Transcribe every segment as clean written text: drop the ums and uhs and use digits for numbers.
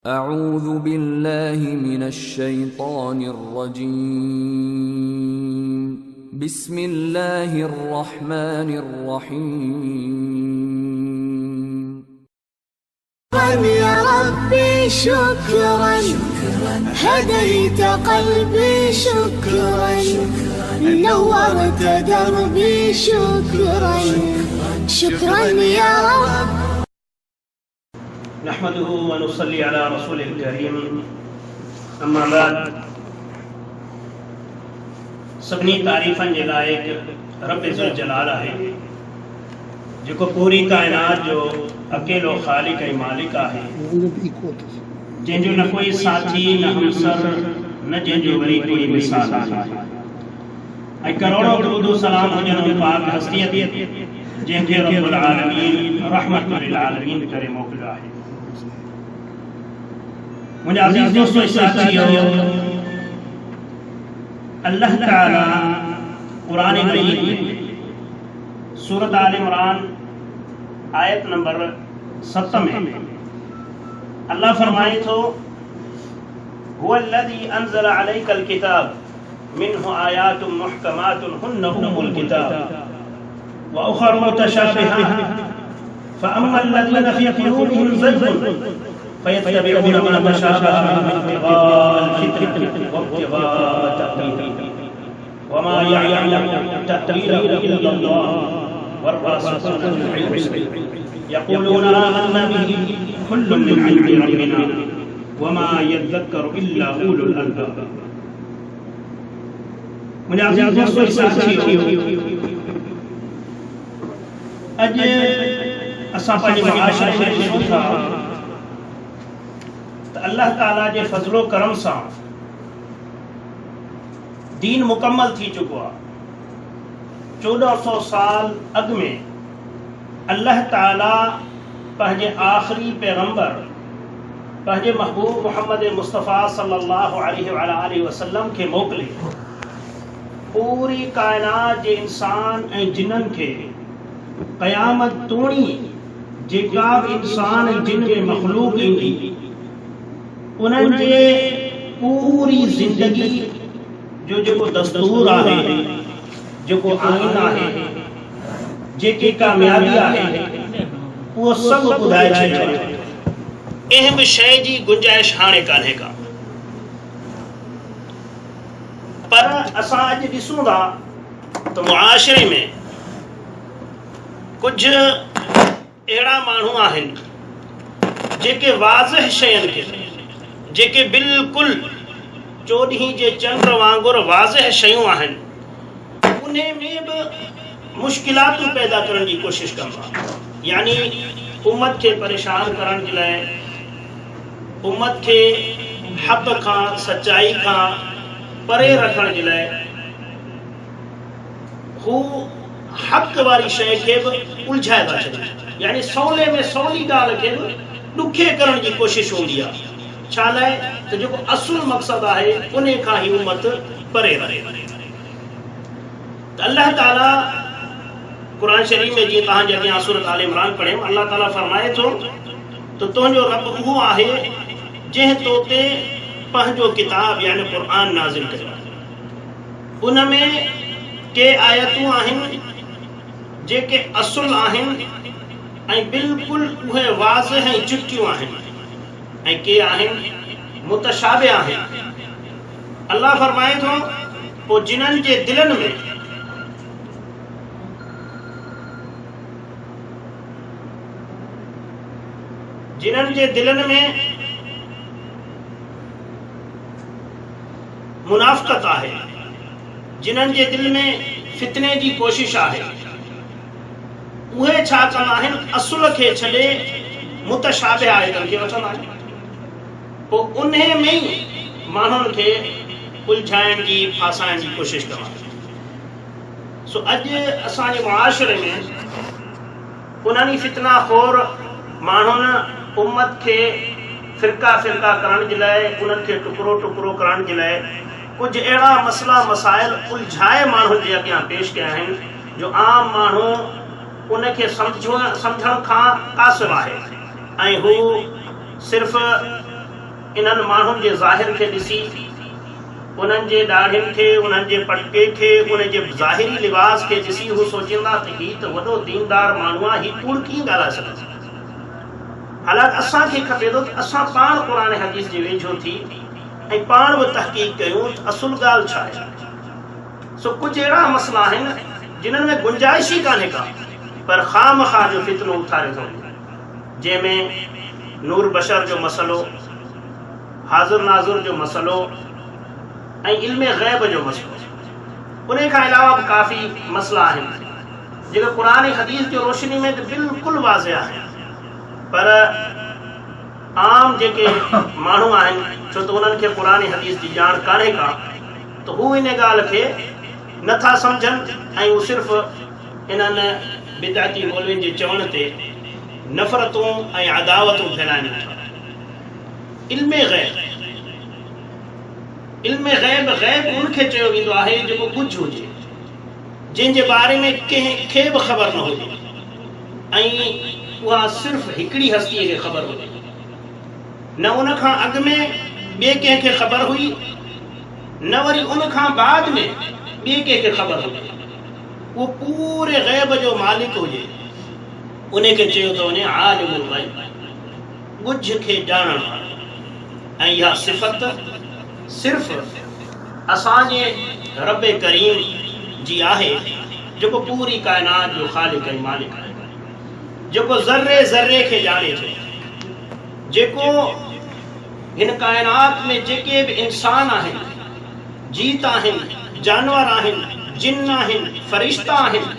अऊज़ु बिल्लाहि मिनश्शैतानिर्रजीम। बिस्मिल्लाहिर्रहमानिर्रहीम। या रब्बी शुक्रन हदयत क़ल्बी शुक्रन नव्वरत दरबी शुक्रन शुक्रन या रब। नहमदुहु व नुसल्ली अला रसूलिल करीम। अम्मा बाद, सभिनी तारीफ़न जे लाइक़ रब ज़ुल जलाल आहे, जेको पूरी कायनात जो अकेलो ख़ालिक़ ऐं मालिक आहे, जंहिंजो न कोई साथी न हमसर न जंहिंजो वरी कोई मिसाल आहे। ऐं करोड़ों दुरूद सलाम हुजनि उन पाक हस्तीअ ते जंहिंखे रब्बुल आलमीन रहमतुल लिल आलमीन करे मोकिलियो आहे। मुझे अजीज दोस्तों, साथियों, अल्लाह ताला कुरान मजीद में सूरत आल इमरान आयत नंबर 7 में अल्लाह फरमाए तो हुवल्लज़ी अंज़ला अलैकल किताब मिन्हु आयातुम मुहकमातुन हुन्ना उम्मुल किताब व उखर मुतशाबिहात फअम्मल लज़ीना फी क़ुलूबिहिम ज़यग़ुन फयत्तबिऊना मा तशाबह मिन्हु इब्तिग़ाअल फितनति वब्तिग़ाअ तअवीलिहि वमा यअलमु तअवीलहु इल्लल्लाह वर्रासिख़ूना फ़िल इल्म यक़ूलूना आमन्ना बिहि कुल्लुन मिन इन्दि रब्बिना वमा यज़क्करु इल्ला उलुल अल्बाब। मुझे अजीज दोस्तों, साथियों, अज असां पंहिंजे मुआशरे में ॾिसूं था त अल्लाह ताला जे फज़लो करम सां दीन मुकम्मल थी चुको आहे। 1400 साल अॻु में अल्लाह ताला पंहिंजे आख़िरी पैगंबर पंहिंजे महबूब मोहम्मद मुस्तफ़ा सल्लल्लाहु अलैहि वसल्लम खे मोकिले पूरी कायनात जे इंसान ऐं जिन्ननि खे क़यामत तोड़ी जेका बि इंसान ऐं जिन जे मख़लूक ईंदी उन्हनि जे पूरी ज़िंदगी जो जेको दस्तूर आहे, जेको आइन आहे, जेकी कामयाबी आहे, उहो सभु ॿुधाए छॾियो। अहम शइ जी गुंजाइश हाणे कान्हे का। पर असां अॼु ॾिसूं था त मुआशरे में कुझु अहिड़ा माण्हू आहिनि जेके वाज़ह शयुनि खे, जेके बिल्कुलु चोॾहीं जे चंड वांगुरु वाज़ह शयूं आहिनि, उन में बि मुश्किलातूं पैदा करण जी कोशिश कंदा। यानी उम्मत खे परेशान करण जे लाइ, उम्मत खे हक़ खां सचाई खां परे रखण जे लाइ हू हक़ वारी शइ खे बि उलझाए था छॾनि। यानी सवले में सवली ॻाल्हि खे बि ॾुखे करण जी कोशिश हूंदी आहे। छा लाइ? त जेको असुल मक़सदु आहे उन खां ई उम्मत परे रहे। त अल्लाह ताला क़ुरान शरीफ में जीअं तव्हांजे अॻियां सूरत आल इमरान पढ़ियो, अल्लाह ताला फरमाए थो त तुंहिंजो रब उहो आहे जंहिं तो ते पंहिंजो किताब यानी क़ुरान नाज़िल कयो। उन में के आयतूं आहिनि जेके असुल आहिनि ऐं बिल्कुलु उहे वाज़ह ऐं चिटियूं आहिनि, ऐं के आहिनि मुतशाबिह आहिनि। अल्लाह फरमाए थो पोइ जिन्हनि जे दिलनि में मुनाफ़क़त आहे, जिन्हनि जे दिल में फितने जी कोशिश आहे, उहे छा कंदा आहिनि? असुल खे छॾे मुतशाबिह आयतनि खे वठंदा आहिनि। पोइ उन में ई माण्हुनि खे उलझाइण जी, फासाइण जी कोशिश कंदा आहिनि। सो अॼु असांजे मुआशरे में उन्हनि फितना खोर माण्हुनि उम्मत खे फ़िरका फ़िरका करण जे लाइ, उन्हनि खे टुकड़ो टुकड़ो करण जे लाइ कुझु अहिड़ा मसला मसाइल उलझाए माण्हुनि जे अॻियां पेश कया आहिनि जो आम माण्हू उनखे सम्झण खां क़ासिर आहे। ऐं हू सिर्फ़ इन्हनि माण्हुनि जे ज़ाहिर खे ॾिसी, उन्हनि जे ॾाढ़ियुनि खे, उन्हनि जे पटके खे, उन जे ज़ाहिरी लिबास खे ॾिसी हू सोचींदा त हीउ त वॾो दीनदार माण्हू आहे, हीउ कूड़ कीअं ॻाल्हाए सघंदा। हालांकि असांखे खपे थो त असां पाण क़ुर हदीस जे वेझो थी ऐं पाण बि तहक़ीक़ कयूं त असुल ॻाल्हि छा आहे। सो कुझु अहिड़ा मसइला आहिनि जिन्हनि में गुंजाइश ई कान्हे का, पर ख़ामख़ा जो फितनो उथारे थो, जंहिंमें नूर बशर जो मसइलो, हाज़िर नाज़िर जो मसइलो ऐं इल्म ग़ैब जो मसइलो। उन खां अलावा बि काफ़ी मसइला आहिनि जेके क़ुर हदीस जो रोशनी में त बिल्कुलु वाज़िह आहिनि, पर आम जेके माण्हू आहिनि, छो त उन्हनि खे क़ुर हदीस जी ॼाण कान्हे का, त हू इन ॻाल्हि खे नथा सम्झनि ऐं हू सिर्फ़ु इन्हनि बिदअती मौलवियुनि जे चवण ते नफ़रतूं ऐं अदावतूं फैलाइनि था। इल्म ग़ैब उनखे चयो वेंदो आहे जेको कुझु हुजे, जंहिंजे बारे में कंहिंखे बि ख़बर न हुजे ऐं उहा सिर्फ़ु हिकिड़ी हस्तीअ खे ख़बर हुजे, न उन खां अॻु में ॿिए कंहिंखे ख़बर हुई, न वरी उन खां बाद में ॿिए कंहिंखे ख़बर हुजे। उहो पूरे ग़ैब जो मालिक हुजे, उनखे चयो थो वञे आलिमुल ग़ैब, ॻुझ खे ॼाणण वारो। ऐं इहा सिफ़त सिर्फ़ु असांजे रब करीम जी आहे जेको पूरी काइनात जो ख़ालिक़ ऐं मालिक आहे, जेको ज़र्रे ज़र्रे खे ॼाणे थो, जेको हिन काइनात में जेके बि इंसान आहिनि, जीत आहिनि, जानवर आहिनि, जिन आहिनि, फ़रिश्ता आहिनि,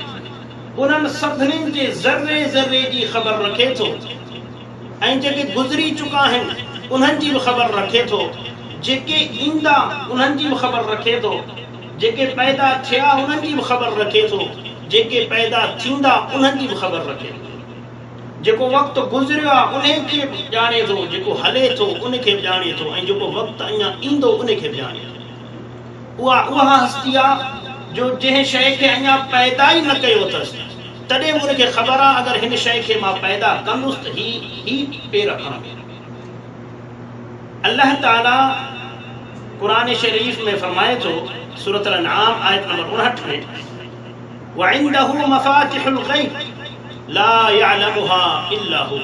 उन्हनि सभिनीनि जे ज़र्रे ज़र्रे जी ख़बर रखे थो ऐं जेके गुज़री चुका आहिनि उन्हनि जी बि ख़बर रखे थो, जेके ईंदा उन्हनि जी बि ख़बर रखे थो, जेके पैदा थिया उन्हनि जी बि ख़बर रखे थो, जेके पैदा थींदा उन्हनि जी बि ख़बर रखे थो, जेको वक़्तु गुज़रियो आहे उन खे बि ॼाणे थो, जेको हले थो उन खे बि ॼाणे थो ऐं जेको वक़्तु अञा ईंदो उन खे बि ॼाणे थो। उहा हस्ती आहे जो जंहिं शइ खे अञा पैदा ई न कयो अथसि, तॾहिं बि उनखे ख़बर आहे अगरि हिन शइ खे मां पैदा कंदुसि त ही पेर खणंदो। अल्लाह ताला कुरान शरीफ में फरमाए थो, सूरत अल-अनआम आयत नंबर 59 में, वइंदहु मफातिहुल गैब ला यअलमुहा इल्ला हु।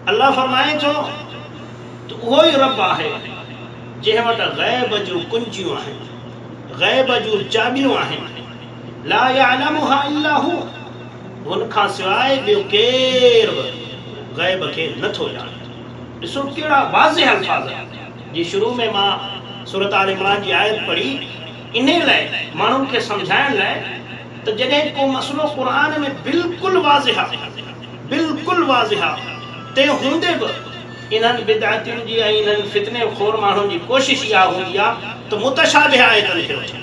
अल्लाह फरमाए थो त उहो ई रब आहे जंहिं वटि गैब जूं कुंजियूं आहिनि, गैब जूं चाबियूं आहिनि, ला यअलमुहा इल्ला हु, हुन खां सवाइ ॿियो केर बि गैब खे नथो ॼाणे। ॾिसो कहिड़ा वाज़िह अल्फाज़ जी शुरू में मां सूरत आल इमरान जी आयत पढ़ी, इन लाइ माण्हुनि खे सम्झाइण लाइ त जॾहिं को मसलो क़ुर में बिल्कुलु वाज़िह तंहिं हूंदे बि इन्हनि बिदअतियुनि जी ऐं इन्हनि फितने खोर माण्हुनि जी कोशिश इहा हूंदी आहे त मुतशाबिह आयतनि खे वठनि।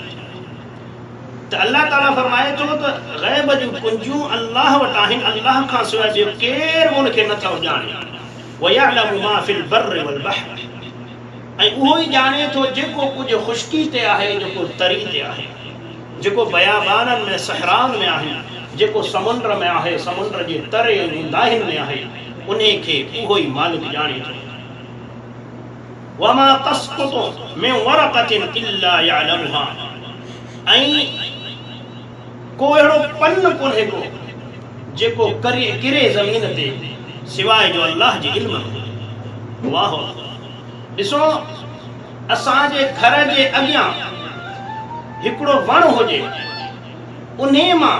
त अल्लाह ताला फरमाए थो त ग़ैब जूं कुंजियूं अल्लाह वटि आहिनि, अल्लाह खां सवाइ ॿियो केर बि उनखे नथो ॼाणे। वयअलमु मा फिल बर्रि वल बहर, ऐं उहो ई ॼाणे थो जेको कुझु ख़ुश्की ते आहे, जेको तरी ते आहे, जेको बयाबाननि में सहरान में आहे, जेको समुंड में आहे, समुंड जे तरे ऐं दाहिन में आहे, उन खे उहो ई मालिक ॼाणे थो। वमा तस्कुतु मिन वरक़तिन इल्ला यअलमुहा, ऐं को अहिड़ो पन कोन्हे को जेको किरे ज़मीन ते सिवाय जो अल्लाह जे इल्म में। वाह, ॾिसो असांजे घर जे अॻियां हिकिड़ो वण हुजे, उन मां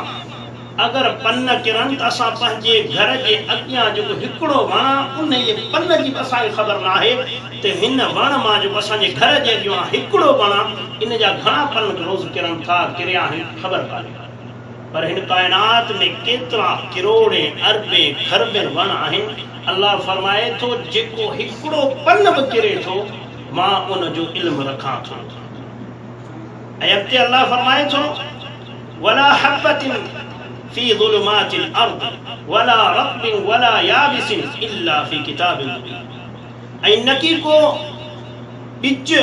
अगरि पन किरनि त असां पंहिंजे घर जे अॻियां जेको हिकिड़ो वण आहे उन जे पन जी बि असांखे ख़बर न आहे त हिन वण मां जेको असांजे घर जे अॻियां हिकिड़ो वण आहे, इन जा घणा पन रोज़ किरनि था, किरिया आहिनि, ख़बर कान्हे। पर हिन काइनात में केतिरा किरोड़े अरबे खरबे वण आहिनि। अल्लाह फरमाए थो जेको हिकिड़ो पन बि किरे थो मां उन जो इल्म रखां थो। ऐं अॻिते अल्लाह फरमाए थो वला हब्बतिन फी ज़ुलुमातिल अर्द वला रत्बिन वला याबिसिन इल्ला फी किताबिन मुबीन। ऐं न की को ॿिज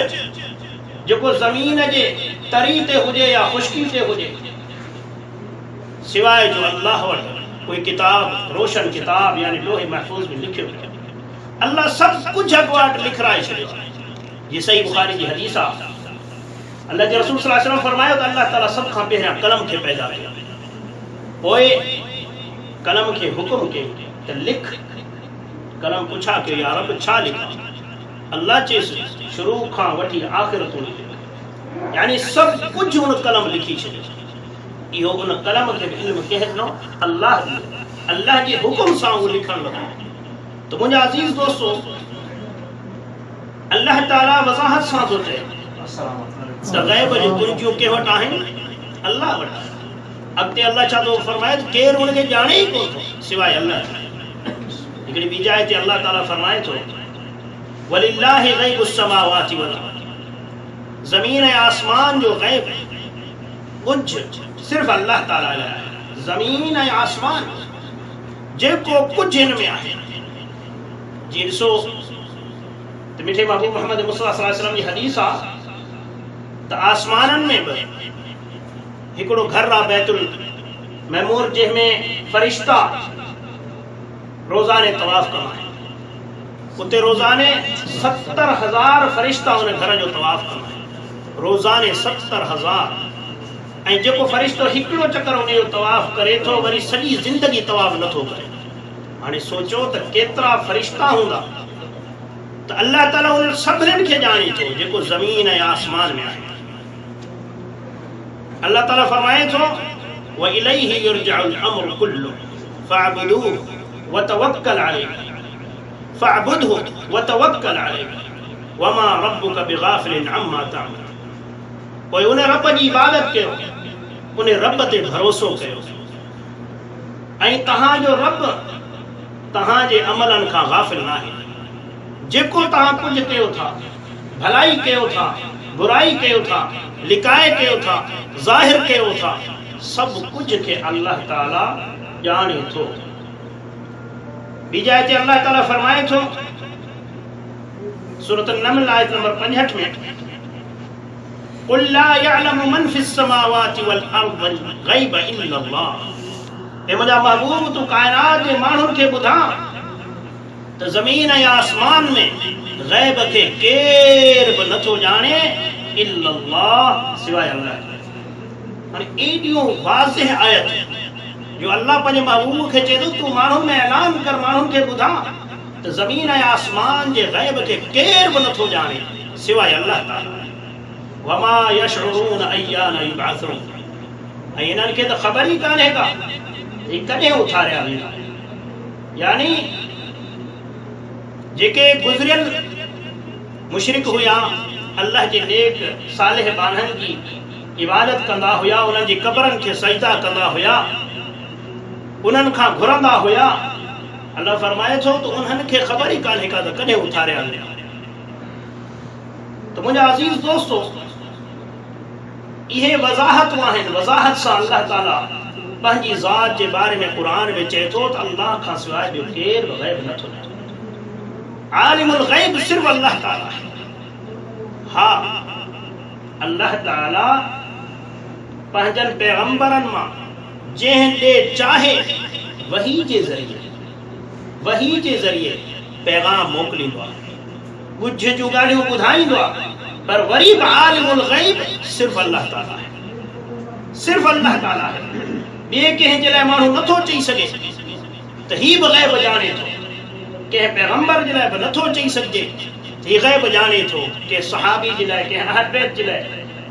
जेको ज़मीन जे तरी ते हुजे या ख़ुश्की ते हुजे, सिवाय जो अल्लाह वटि कोई किताब, रोशन किताब यानी लोहे महफूज़ में लिखियो। अल्लाह सब कुछ अॻुवाट लिखराए छॾियो। ये सही बुखारी जी हदीस आहे। अल्लाह जे रसूल सल्लल्लाहु अलैहि वसल्लम फरमायो त अल्लाह ताला सब खां पहिरियां कलम खे पैदा कयो, पोइ कलम खे हुकुम कयो त लिख। कलम पुछा कयो या रब छा लिखां? अल्लाह चयसि शुरू खां वठी आख़िर तूं लिख, यानी सब कुछ उन कलम लिखी छॾियो। इहो उन कलम खे बि इल्म कंहिं ॾिनो? अल्लाह ॾिनो। अल्लाह जे हुकुम सां उहो लिखण लॻो। तो मुंहिंजा अज़ीज़ दोस्तो, अल्लाह ताला वज़ाहत सां थो चए त ग़ैब जी कुंजियूं कंहिं वटि आहिनि? अल्लाह वटि। अॻिते अल्लाह छा थो फरमाए त केरु उनखे ॼाणे ई कोन थो सिवाय अल्लाह। हिकिड़ी ॿी जाइ ते अल्लाह ताला फरमाए थो वलिल्लाहि ग़ैबुस समावाति वल अर्ज़। ज़मीन ऐं आसमान जो ग़ैब कुझ सिर्फ़ अल्लाह ताला लाइ आहे। ज़मीन ऐं आसमान जेको कुझु हिन में आहे। जी ॾिसो त मिठे महबूब मोहम्मद मुस्तफ़ा सल्लल्लाहु अलैहि वसल्लम जी हदीस आहे त आसमाननि में बि हिकिड़ो घर आहे बैतुल महमूर, जंहिंमें फरिश्ता रोज़ाने तवाफ़ कंदा आहिनि। उते रोज़ाने 70,000 फरिश्ता उन घर जो तवाफ़ कंदा आहिनि। रोज़ाने 70,000। ऐं जेको फरिश्तो हिकिड़ो चक्कर उन जो तवाफ़ करे थो, वरी सॼी ज़िंदगी तवाफ़ नथो करे। हाणे सोचो त केतिरा फरिश्ता हूंदा। त अल्लाह ताला उन सभिनीनि खे ॼाणे थो जेको ज़मीन ऐं आसमान में आहे। अल्लाह ताला फरमाए थो व इलैहि युरजअुल अम्रु कुल्लु फअब्दुहु व तवक्कल अलैहि फअब्दुहु व तवक्कल अलैहि वमा रब्बुका बिगाफिलिन अम्मा तअमलून। पोइ उन रब जी इबादत कयो, उन रब ते भरोसो कयो, ऐं तव्हांजो रब तव्हांजे अमलनि खां गाफ़िल न आहे। जेको तव्हां कुझु कयो था, भलाई कयो था, बुराई कयो था, लिकाए कयो था, ज़ाहिर कयो था, सब कुछ खे अल्लाह ताला ॼाणे थो। ॿी जाइ ते अल्लाह ताला फरमाए थो सूरत नमल आयत नंबर 65 में क़ुल ला यअलमु मन फ़िस समावाति वल अर्ज़ि ग़ैब इल्ला अल्लाह। ए मुंहिंजा महबूब, तूं काइनात जे माण्हुनि खे ॿुधा त ज़मीन ऐं आसमान में ग़ैब खे केर बि नथो ॼाणे इल्ला अल्लाह, सिवाय अल्लाह। हाणे एॾियूं वाज़िह आयत जो अल्लाह पंहिंजे महबूब खे चए थो तूं माण्हुनि में ऐलान कर, माण्हुनि खे ॿुधा त ज़मीन ऐं आसमान जे ग़ैब खे केर बि नथो ॼाणे सिवाय अल्लाह ताला। वमा यशउरून अय्यान युबअसून। ऐं इन्हनि खे त ख़बर ई कान्हे का ही कॾहिं उथारिया वेंदा। यानी जेके गुज़रियल मुशरिक हुया, अल्लाह जे नेक सालिह बाननि जी इबादत कंदा हुया, उन्हनि जी कबरनि खे सजदा कंदा हुया, उन्हनि खां घुरंदा हुया, अल्लाह फरमाए थो त उन्हनि खे ख़बर ई कान्हे का त कॾहिं उथारिया वेंदा। तो मुंहिंजा अज़ीज़ दोस्तो, इहे वज़ाहतूं आहिनि। वज़ाहत सां अल्लाह ताला पंहिंजी ज़ात जे बारे में क़ुरान में चए थो त अल्लाह खां सवाइ ॿियो केर बि ग़ैब नथो ॼाणे। आलिमुल ग़ैब सिर्फ़ अल्लाह ताला आहे। हा, अल्लाह ताला पंहिंजनि पैगंबरनि मां जंहिं ॾे चाहे वही जे ज़रिए पैगाम मोकिलींदो आहे, कुझु जूं ॻाल्हियूं ॿुधाईंदो आहे, पर वरी बि आलिमुल ग़ैब सिर्फ़ अल्लाह ताला आहे। सिर्फ़ अल्लाह ताला आहे। ॿिए कंहिं जे लाइ माण्हू नथो चई सघे त ही बि ग़ैब ॼाणे थो। कंहिं पैगंबर जे लाइ बि नथो चई सघिजे त ही ग़ैब ॼाणे थो। कंहिं सहाबी जे लाइ, कंहिं अहल बैत जे लाइ,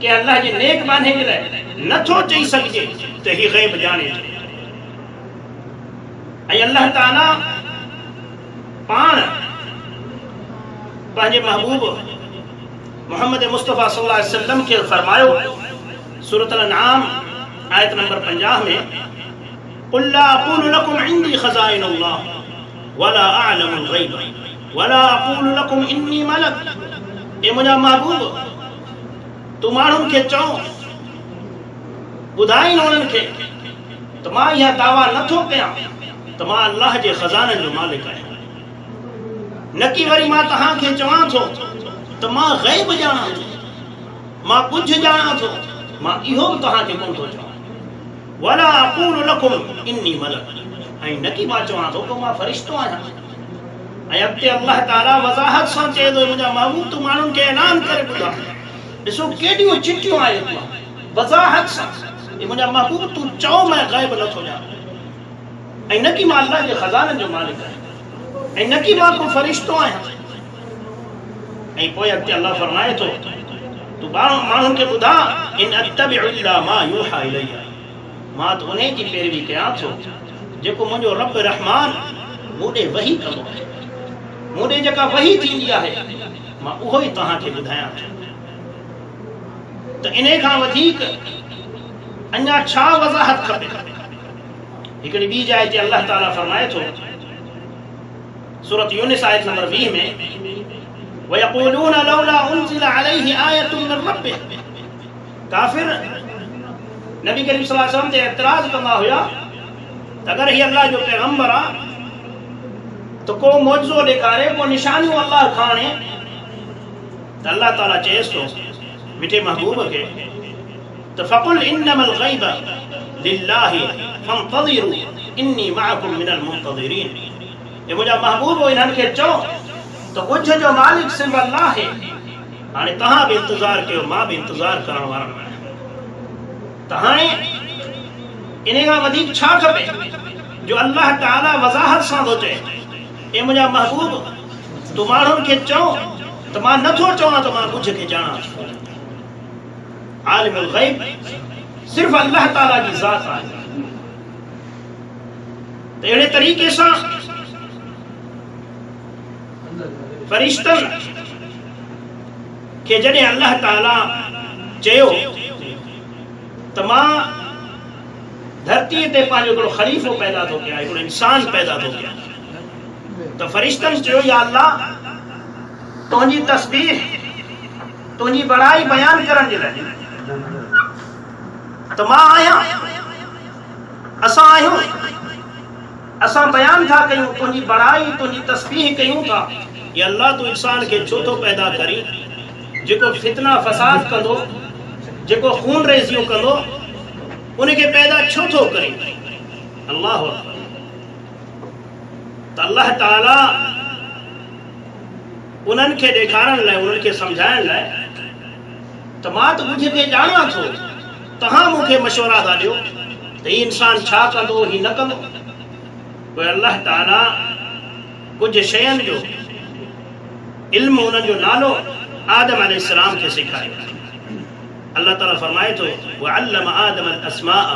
कंहिं अल्लाह जे नेक बाने जे लाइ नथो चई सघिजे त ही ग़ैब ॼाणे थो। ऐं अल्लाह ताला पाण पंहिंजे महबूब मोहम्मद मुस्तफ़ा सल्लल्लाहु अलैहि वसल्लम खे फरमायो सूरत अल-अनआम आयत नंबर 50 में क़ुल ला अक़ूलु लकुम इंदी ख़ज़ाइनुल्लाह वला अअलमुल ग़ैब वला अक़ूलु लकुम इन्नी मलक। ए मुंहिंजा महबूब, तूं माण्हुनि खे चओ, ॿुधाईं उन्हनि खे त मां इहा दावा नथो कयां त मां अल्लाह जे ख़ज़ाननि जो मालिक आहियां। न कि वरी मां तव्हांखे चवां थो त मां ग़ैब ॼाणां थो, मां कुझु ॼाणां थो, मां इहो बि तव्हांखे कोन थो चवां। वला अक़ूलु लकुम इन्नी मलक। ऐं न कि मां चवां थो कि मां फ़रिश्तो आहियां। ऐं अॻिते अल्लाह ताला वज़ाहत सां चए थो मुंहिंजा महबूब तूं माण्हुनि खे ऐलान करे ॿुधा ॾिसो केॾियूं चिठियूं आहिनि वज़ाहत सां मुंहिंजा महबूब तूं चओ मैं ग़ैब नथो ॼाणां ऐं न की मां अल्लाह जे ख़ज़ाननि जो मालिक आहियां ऐं न की मां को फ़रिश्तो आहियां ऐं पोइ अॻिते अल्लाह फरमाए थो तूं माण्हुनि खे ॿुधा इन अत्तबिउ इल्ला मा यूहा इलैया मां त उन जी पैरवी कयां थो जेको मुंहिंजो रब रहमान मूं ॾे वही कंदो आहे मूं ॾे जेका वही थींदी आहे मां उहो ई तव्हांखे ॿुधायां थो त इन खां वधीक अञा छा वज़ाहत खपे हिकिड़ी ॿी जाइ ते अल्लाह ताला फरमाए थो सूरत यूनिस आयत नंबर 20 में वयक़ूलून लौला उनज़िल अलैहि आयतुन मिन रब्बिह काफिर नबी करीम सल्लल्लाहु अलैहि वसल्लम ते एतराज कंदा हुया त अगर ही अल्लाह जो पैगंबर आ तो को मौजज़ो ॾेखारे को निशानियूं अल्लाह खाणे त अल्लाह ताला चएसि थो मिठे महबूब खे त फ़क़ुल इन्नमल ग़ैब लिल्लाहि फंतज़िरू इन्नी मअकुम मिनल मुंतज़िरीन ये मुंहिंजा महबूब इन्हनि खे चओ तो कुछ जो मालिक सिर्फ अल्लाह है हाणे तव्हां बि इंतज़ार कयो मां बि इंतज़ार करण वारो आहियां त हाणे इन खां वधीक छा खपे जो अल्लाह ताला वज़ाहत सां थो चए ए मुंहिंजा महबूब तूं माण्हुनि खे चओ त मां नथो चवां त मां कुझु खे ॼाणां आलिमुल ग़ैब सिर्फ अल्लाह ताला जी ज़ात आहे त अहिड़े तरीक़े सां फरिश्तनि खे जॾहिं अल्लाह ताला चयो त मां धरतीअ ते पंहिंजो हिकिड़ो ख़लीफ़ो पैदा थो कयां हिकिड़ो इंसान पैदा थो कयां त फरिश्तनि चयो या अल्लाह तुंहिंजी तस्बीह तुंहिंजी बड़ाई बयान करण जे लाइ त मां आहियां असां आहियूं असां बयान था कयूं तुंहिंजी बड़ाई तुंहिंजी तस्बीह कयूं था या अल्लाह तू इंसान खे छो थो पैदा करी जेको फितना फसाद कंदो जेको खून रेज़ियूं कंदो उनखे पैदा छो थो करे अल्लाह त अल्लाह ताला उन्हनि खे ॾेखारण लाइ उन्हनि खे सम्झाइण लाइ त मां त कुझु खे ॼाणां थो तव्हां मूंखे मशवरा था ॾियो त ही इंसान छा कंदो ही न कंदो पोइ अल्लाह ताला कुझु शयुनि जो इल्म उन्हनि जो नालो आदम अलैहिस्सलाम खे सेखारियो अल्लाह ताला फरमाए थो वअल्लम आदम अस्माअ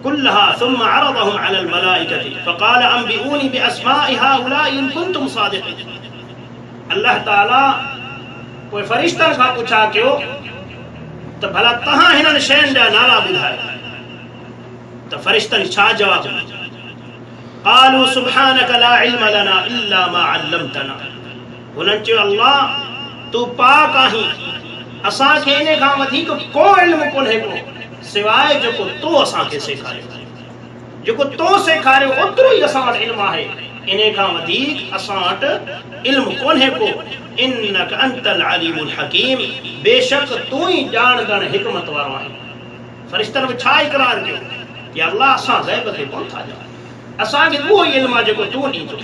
कुल्लहा थुम्मा अरदहुम अलल मलाइकति फक़ाल अंबिऊनी बिअस्माइ हाउलाइ इन कुंतुम सादिक़ीन अल्लाह ताला कोई फरिश्तनि खां पुछा कयो त भला तव्हां हिननि शयुनि जा नाला ॿुधायो त फरिश्तनि छा जवाब क़ालू सुब्हानक ला इल्म लना इल्ला मा अल्लमतना उन्हनि चयो अल्लाह तू पाक आहीं असांखे इन खां वधीक को इल्म कोन्हे को सवाइ जेको तो असांखे सेखारियो जेको तो सेखारियो ओतिरो ई असां वटि इल्म आहे इन खां वधीक असां वटि इल्म कोन्हे को इन्नक अंतल अलीमुल हकीम बेशक तू ई ॼाणंदड़ हिकमत वारो आहीं फरिश्तनि बि छा इक़रार कयो या अल्लाह असां ग़ैब खे कोन था ॼाणूं असांखे उहो इल्म आहे जेको तू ॾींदो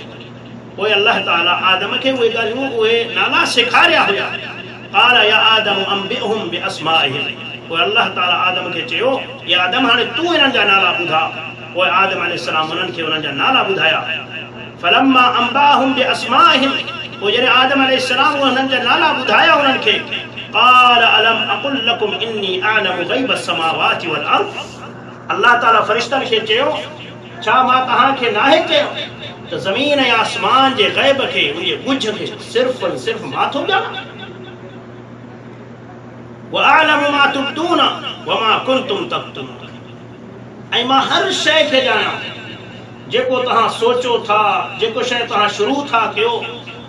पोइ अल्लाह ताला आदम खे उहे ॻाल्हियूं उहे नाला सेखारिया हुया क़ाल या आदम अंबिहुम बिअस्माइहिम पोइ अल्लाह ताला आदम खे चयो या आदम हाणे तू इन्हनि जा नाला ॿुधा पोइ आदम अलैहिस्सलाम उन्हनि खे उन्हनि जा नाला ॿुधाया फलम्मा अंबाहुम बिअस्माइहिम पोइ जॾहिं आदम अलैहिस्सलाम उन्हनि जा नाला ॿुधाया उन्हनि खे क़ाल अलम अक़ुल लकुम इन्नी अअलमु ग़ैब अस्समावाति वल अर्द अल्लाह ताला फरिश्तनि खे चयो छा मां तव्हांखे नाहे चयो त ज़मीन ऐं आसमान जे ग़ैब खे उन ॻुझ खे सिर्फ़ मां थो ॼाणां वअअलमु मा तुब्दून वमा कुंतुम तक्तुमून ऐं मां हर शइ खे ॼाणां जेको तव्हां सोचो था जेको शइ तव्हां शुरू था कयो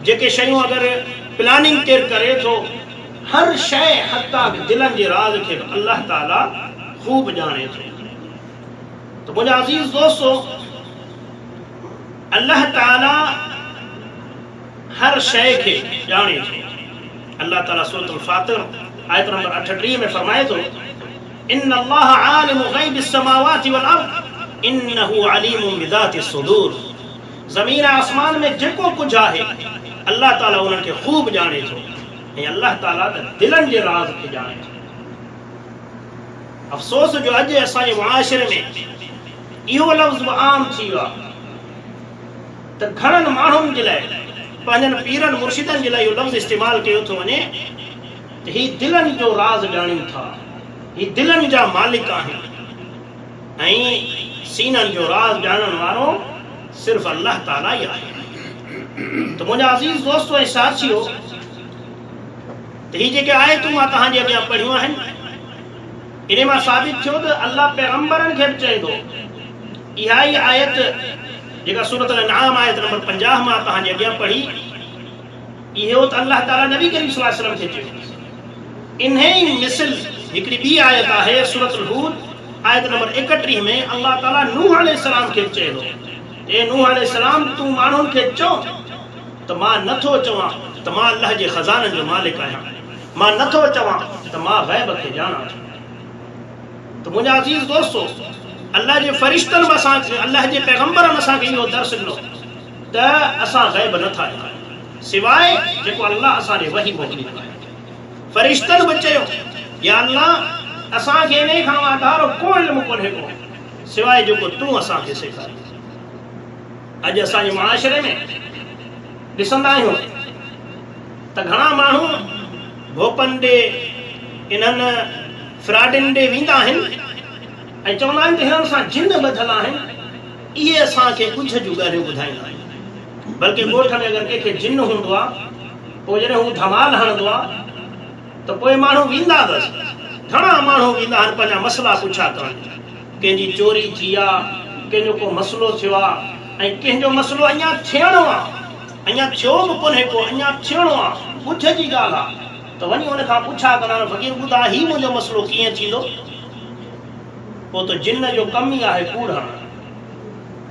जेके शयूं अगरि प्लानिंग केरु करे थो हर शइ हत्ता दिलनि जे राज़ खे अल्लाह ताला ख़ूब ॼाणे थो तो मुझे अजीज दोस्तों अल्लाह ताला हर शय के जाने थो अल्लाह ताला सूरतुल फातिर आयत नंबर 38 में फरमाए तो इन्न अल्लाह आलिमु ग़ैबिस समावाति वल अर्द इन्नहु अलीमुम बिज़ातिस सुदूर ज़मीन आसमान में जेको कुछ है अल्लाह ताला उन्हनि खे खूब जाने थो ऐं अल्लाह ताला त दिलनि जे राज़ खे जाने थो। अफ़सोस जो अॼु असांजे मुआशिरे में इहो लफ़्ज़ बि आम थी वियो आहे त घणनि माण्हुनि जे लाइ पंहिंजनि पीरनि मुर्शिदनि जे लाइ इहो लफ़्ज़ इस्तेमालु कयो थो वञे त ही दिलनि जो राज़ ॼाणनि था, ही दिलनि जा मालिक आहिनि ऐं सीननि जो राज़ ॼाणण वारो सिर्फ़ अल्लाह ताला ई आहे। तो मुंहिंजा अज़ीज़ दोस्तो ऐं साथियो, त ही जेके आयतूं मां तव्हांजे अॻियां पढ़ियूं आहिनि इन मां साबित थियो त अल्लाह पैगंबरनि खे बि चए थो। इहा ई आयत जेका सूरत अल-अनआम आयत नंबर 50 मां तव्हांजे अॻियां पढ़ी, इहो त अल्लाह ताला नबी करीम सल्लल्लाहु अलैहि वसल्लम खे चयो। इन ई मिसल हिकिड़ी ॿी आयत आहे सूरत अल-हूद आयत नंबर 31 में अल्लाह ताला नूह अलैहिस्सलाम खे चए थो, ए नूह अलैहिस्सलाम तूं माण्हुनि खे चओ त मां नथो चवां त मां अल्लाह जे खज़ाननि जो मालिक आहियां, मां नथो चवां त मां ग़ैब खे ॼाणां। तो मुंहिंजा अज़ीज़ दोस्तो, अल्लाह जे फ़रिश्तनि बि असांखे, अल्लाह जे पैगंबरनि असांखे इहो दर्स ॾिनो त असां ग़ैब नथा ॼाणूं सिवाइ जेको अल्लाह असांजे वही मोकिलींदो आहे। फ़रिश्तनि बि चयो या अल्लाह असांखे इन खां वाधारो को इल्मु कोन्हे को सिवाइ जेको तूं असांखे सेखारी। अॼु असांजे मुआशिरे में ॾिसंदा आहियूं त घणा माण्हू भोपनि ॾे इन्हनि फ्राडिन ॾे वेंदा आहिनि ऐं चवंदा आहिनि त हिननि सां जिन ॿधल आहिनि। इहे असांखे कुझ जूं ॻाल्हियूं ॿुधाईंदा आहिनि। बल्कि ॻोठ में अगरि कंहिंखे जिन हूंदो आहे, पोइ जॾहिं हू धमाल हणंदो आहे त पोइ माण्हू वेंदा अथसि। घणा माण्हू वेंदा आहिनि पंहिंजा मसला पुछा करण, कंहिंजी चोरी थी आहे, कंहिंजो को मसइलो थियो आहे ऐं कंहिंजो मसइलो अञा थियणो आहे, अञा थियो बि कोन्हे को, अञा थियणो आहे, ॿुध जी ॻाल्हि आहे। त वञी हुन खां पुछा करण, फ़क़ीर ॿुधा ही मुंहिंजो मसइलो कीअं थींदो? पोइ त जिन जो कमु ई आहे कूड़ हणणु।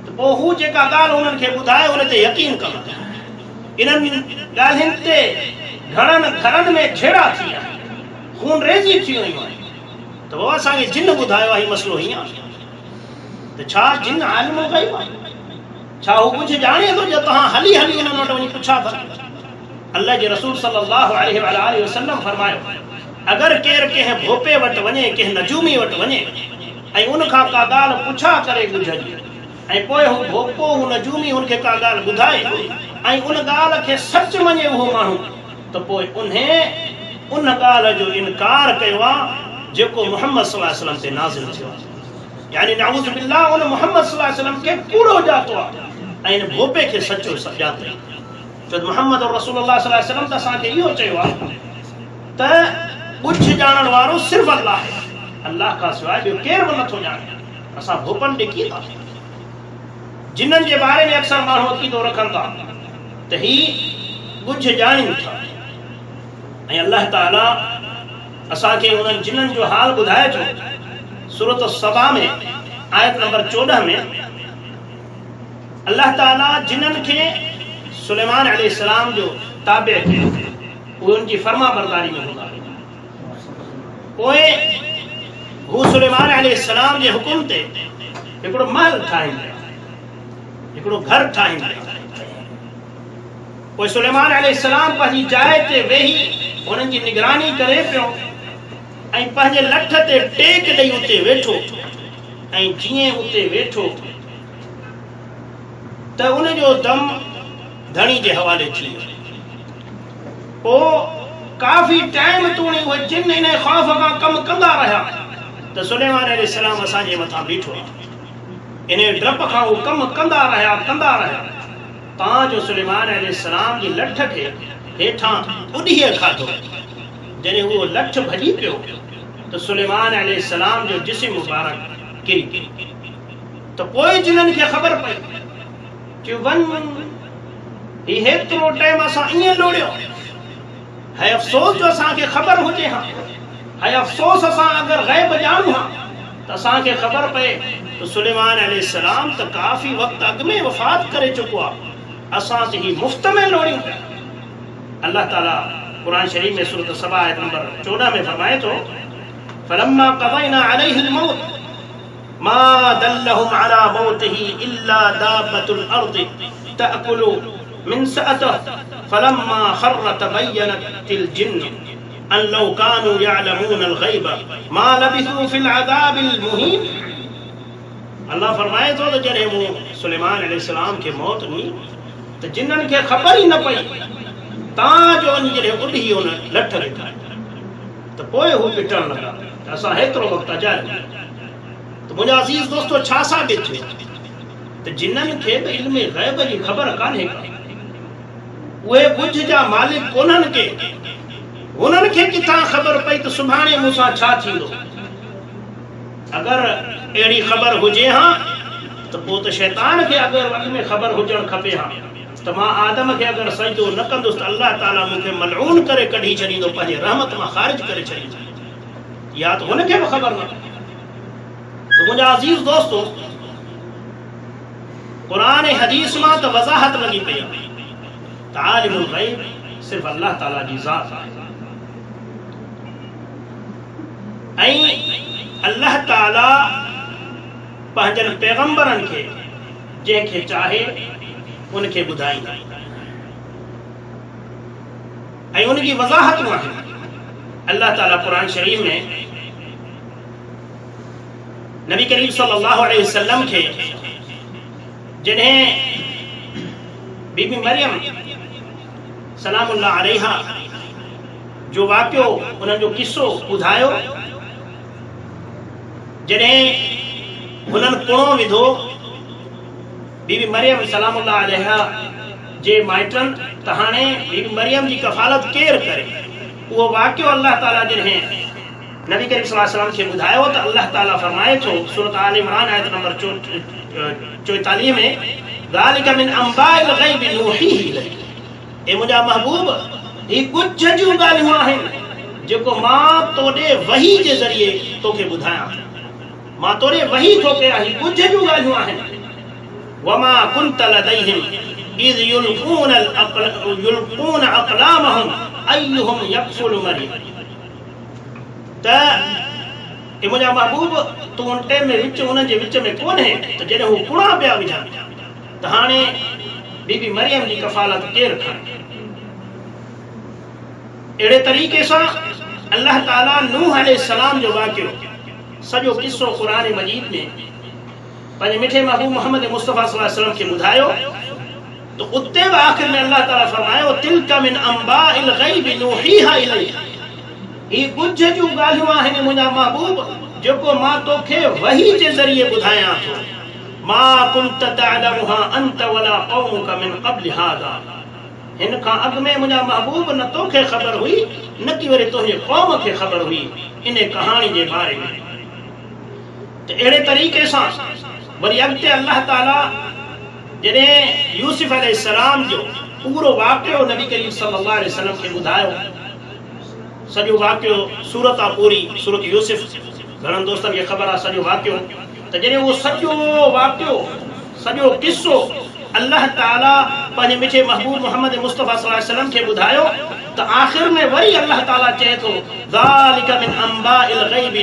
त पोइ हू जेका ॻाल्हि हुननि खे ॿुधाए उन ते यकीन कनि। इन्हनि ॻाल्हियुनि ते घणनि घरनि में झेड़ा थी विया, खून रेज़ी थी वयूं आहिनि। त पोइ असांखे जिन ॿुधायो आहे ही मसइलो हीअं आहे। त छा जिन आलिम ग़ैब आहे? छा हू कुझु ॼाणे थो जो तव्हां हली हली उन्हनि वटि वञी पुछा था? अल्लाह जे रसूल सल्लल्लाहु अलैहि वसल्लम फरमायो, अगरि केरु कंहिं भोपे वटि वञे, कंहिं नजूमी वटि वञे ऐं उन खां का ॻाल्हि पुछा करे ॿुझ जी ऐं पोइ हू भोपो हू नजूमी उनखे का ॻाल्हि ॿुधाए ऐं उन ॻाल्हि खे सच मञे उहो माण्हू, त पोइ उन ॻाल्हि जो इनकार कयो आहे जेको मुहम्मद सल्लल्लाहु अलैहि वसल्लम ते नाज़िल थियो आहे। यानी नाऊज़ बिल्लाह उन मुहम्मद सल्लल्लाहु अलैहि वसल्लम खे कूड़ो ॼातो आहे ऐं इन भोपे खे सचो ॼातो। छो मुहम्मद रसूलुल्लाह सल्लल्लाहु अलैहि वसल्लम त असांखे इहो चयो आहे त कुझु ॼाणण वारो सिर्फ़ु अल्लाह आहे, अल्लाह खां सवाइ ॿियो केरु बि नथो ॼाणे। असां भोपनि ॾे कीअं था? जिन्हनि जे बारे में अक्सर माण्हू अक़ीदो रखनि था त ही कुझु ॼाणनि था ऐं अल्लाह ताला असांखे उन्हनि जिन्हनि जो हाल ॿुधाए थो। सूरत सबा में आयत नंबर 14 में अल्लाह ताला जिन्हनि खे सुलेमान अलैहिस्सलाम जो ताबे थे, उहे उनजी फर्मा बरदारी में हूंदा। पोइ हू सुलेमान अलैहिस्सलाम जे हुकुम ते हिकिड़ो महल ठाहींदा, हिकिड़ो घर ठाहींदा। पोइ सुलेमान अलैहिस्सलाम पंहिंजी जाइ ते वेही उन्हनि जी निगरानी करे पियो ऐं पंहिंजे लठ ते टेक ॾेई उते वेठो ऐं जीअं उते वेठो त उनजो दम धणी जे हवाले थी वियो। पोइ काफ़ी टाइम तूणी उहे जिन इन ख़ौफ़ खां कमु कंदा रहिया त सुलेमान अलैहिस्सलाम असांजे मथां बीठो आहे। इन डप खां उहे कमु कंदा रहिया तव्हांजो सुलेमान अलैहिस्सलाम जी लठ खे हेठां उॾीअ खाधो। जॾहिं उहो लठ भॼी पियो त सुलेमान अलैहिस्सलाम जो जिस्म मुबारक किरी। त पोइ जिन्हनि खे ख़बर पई कि वञ ही हेतिरो टाइम असां ईअं लोड़ियो, है अफ़सोस जो असांखे ख़बर हुजे हा, है अफ़सोस असां अगरि ग़ैब ॼाणूं हा त असांखे ख़बर पए त सुलेमान अलैहिस्सलाम त काफ़ी वक़्तु अॻु में वफ़ात करे चुको आहे, असां त ही मुफ़्त में लोड़ियूं पिया। अल्लाह ताला कुरान शरीफ में सूरत सबा आयत नंबर 14 में फरमाए थो, फलम्मा क़ज़ैना अलैहिल मौत मा दल्लहुम अला मौतिही इल्ला दाब्बतुल अर्द تأكل من سأته فلما خر تبينت الجن أن لو كانوا يعلمون الغيب ما لبثوا في العذاب المهين. अल्लाह फरमाए तो जॾहिं मूं सुलेमान अलैहिस्सलाम खे मौत ॾिनी त जिन्ननि खे ख़बर ई न पई तां जो वञी जॾहिं उॾी हुन लठ ॾिठा त पोइ हू पिटण लॻा त असां हेतिरो वक़्तु अजायो। त मुंहिंजा अज़ीज़ दोस्तो छा साबित थियो त जिन्ननि खे बि इल्म ग़ैब जी ख़बर कान्हे का, उहे बुझ जा मालिक कोन्हनि के, उन्हनि खे किथां ख़बर पई त सुभाणे मूंसां छा थींदो। अगर अहिड़ी ख़बर हुजे हा त पोइ त शैतान खे अगर अॻ में ख़बर हुजणु खपे हा त मां आदम खे अगर सजदो न कंदुसि त अल्लाह ताला मूंखे मलऊन करे कढी छॾींदो, पंहिंजे रहमत मां ख़ारिज करे छॾींदो। या त हुनखे बि ख़बर न। त मुंहिंजा अज़ीज़ दोस्तो क़ुरान ऐं हदीस मां त वज़ाहत लॻी पई आहे त आलिमुल ग़ैब सिर्फ़ अल्लाह ताला जी ज़ात आहे ऐं अल्लाह ताला पंहिंजनि पैगंबरनि खे जंहिंखे चाहे उनखे ॿुधाईंदा ऐं उनजी वज़ाहतूं आहिनि। अल्लाह ताला क़ुरान शरीफ़ में नबी करीम सल्लल्लाहु अलैहि वसल्लम खे जॾहिं बीबी मरियम सलामुल्लाह अलैहा जो वाक़ियो उन्हनि जो किस्सो ॿुधायो, जॾहिं हुननि कुणो विधो बीबी मरियम सलामुल्लाह अलैहा जे माइटनि त हाणे बीबी मरियम जी कफ़ालत केरु करे, उहो वाक़ियो अल्लाह ताला जॾहिं नबी करीम सल्लल्लाहु अलैहि वसल्लम खे ॿुधायो त अल्लाह ताला फरमाए थो सूरत आल इमरान आयत नंबर 44 में ज़ालिक मिन अंबाइल ग़ैब नूहीही इलैक, ए मुंहिंजा महबूब ही कुझ जूं ॻाल्हियूं आहिनि जेको मां तोॾे वही जे ज़रिए तोखे ॿुधायां, मां तोॾे वही थो कयां, ही कुझ जूं ॻाल्हियूं आहिनि। वमा कुंत लदैहिम इज़ युल्क़ून अक़लामहुम अय्युहुम यकफुलु मरियम, त ए मुंहिंजा महबूब तूं उन टाइम में उन्हनि जे विच में कोन्हे त जॾहिं हू कुणा पिया विझनि त हाणे बीबी मरियम जी कफ़ालत केरु खणे। अहिड़े तरीक़े सां अल्लाह ताला नूह अलैहिस्सलाम जो वाक़ियो सॼो किस्सो क़ुरान मजीद में पंहिंजे मिठे महबूब मोहम्मद मुस्तफ़ा सल्लल्लाहु अलैहि वसल्लम खे ॿुधायो त उते बि आख़िर में अल्लाह ताला फरमायो तिल्क मिन अंबाइल ग़ैब नूहीहा इलैक, ही कुझ जूं ॻाल्हियूं आहिनि मुंहिंजा महबूब जेको मां तोखे वही जे ज़रिए ॿुधायां थो। मा कुंत तअलमुहा अंत वला क़ौमुक मिन क़ब्ल हाज़ा, हिन खां अॻु में मुंहिंजा महबूब न तोखे ख़बर हुई न कि वरी तुंहिंजे क़ौम खे ख़बर हुई इन कहाणी जे बारे में। त अहिड़े तरीक़े सां वरी अॻिते अल्लाह ताला जॾहिं यूसुफ अलैहिस्सलाम जो पूरो वाक़ियो नबी करीम सल्लल्लाहु अलैहि वसल्लम खे ॿुधायो, सॼो वाक़ियो सूरत आहे पूरी सूरत यूसुफ, घणनि दोस्तनि खे ख़बर आहे सॼो वाक़ियो। त जॾहिं उहो सॼो वाक़ियो सॼो किस्सो अल्लाह ताला पंहिंजे मिठे महबूब मोहम्मद मुस्तफ़ा सल्लल्लाहु अलैहि वसल्लम खे ॿुधायो त आख़िर में वरी अल्लाह ताला चए थो ज़ालिक मिन अंबाइल ग़ैब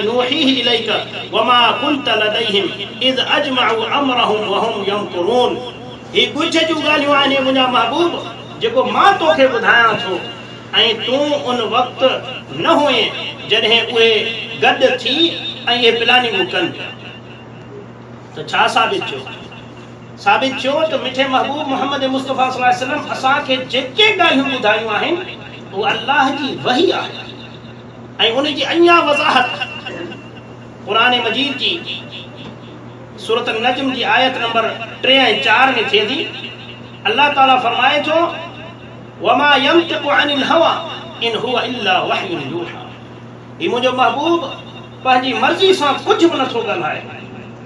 नूहीही इलैक वमा कुंत लदैहिम इज़ अजमअू अमरहुम वहुम यमकुरून, ही कुझ जूं ॻाल्हियूं आहिनि मुंहिंजा महबूब जेको मां तोखे ॿुधायां थो ऐं तूं उन वक़्तु न हुए जॾहिं उहे गॾु थी ऐं इहे प्लानिंगूं कनि पिया। त छा साबित थियो? साबित थियो त मिठे महबूब मोहम्मद मुस्तफ़ा सल्लल्लाहु अलैहि वसल्लम असांखे जेके ॻाल्हियूं ॿुधायूं आहिनि उहे अल्लाह जी वही आहे ऐं उनजी अञा वज़ाहत क़ुरान मजीद जी सूरत नजम जी आयत नंबर 3 ऐं 4 में थिए थी। अल्लाह ताला फरमाए थो वमा यंतिक़ु अनिल हवा इन हुवा इल्ला वहयुन यूहा, ही मुंहिंजो महबूब पंहिंजी मर्ज़ी सां कुझु बि नथो ॻाल्हाए,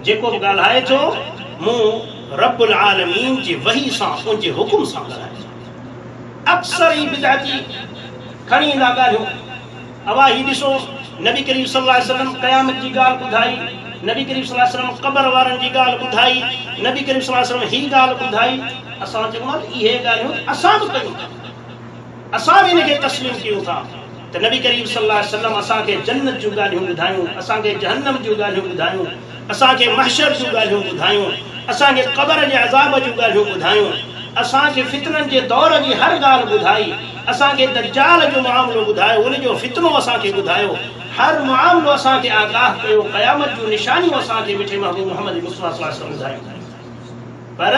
जेको बि ॻाल्हाए थो मूं रब्बुल आलमीन जी वही सां उनजे हुकुम सां ॻाल्हाए थो। अक्सर ई बिदअती खणी ईंदा ॻाल्हियूं, अवा ही ॾिसो नबी करीम सल्लल्लाहु अलैहि वसल्लम क़यामत जी ॻाल्हि ॿुधाई, नबी करीम सल्लल्लाहु अलैहि वसल्लम क़बर वारनि जी ॻाल्हि ॿुधाई, नबी करीम सल्लल्लाहु अलैहि वसल्लम ही ॻाल्हि ॿुधाई। असां चऊं इहे ॻाल्हियूं असां बि कयूं था, असां बि इनखे तस्लीम कयूं था त नबी करीम सल्लल्लाहु अलैहि वसल्लम असांखे जन्नत जूं ॻाल्हियूं ॿुधायूं, असांखे जहन्नम जूं ॻाल्हियूं ॿुधायूं, असांखे महशर जूं ॻाल्हियूं ॿुधायूं। असांखे क़बर जे अज़ाब जूं ॻाल्हियूं ॿुधायूं, असांखे फितननि जे दौर जी हर ॻाल्हि ॿुधाई, असांखे दज्जाल जो मामलो ॿुधायो, उन जो फितनो असांखे ॿुधायो, हर मामलो असांखे आगाह कयो, क़यामत जूं निशानियूं असांखे मिठे महबूब मोहम्मद मुस्तफ़ा सल्लल्लाहु अलैहि वसल्लम ॿुधायूं। पर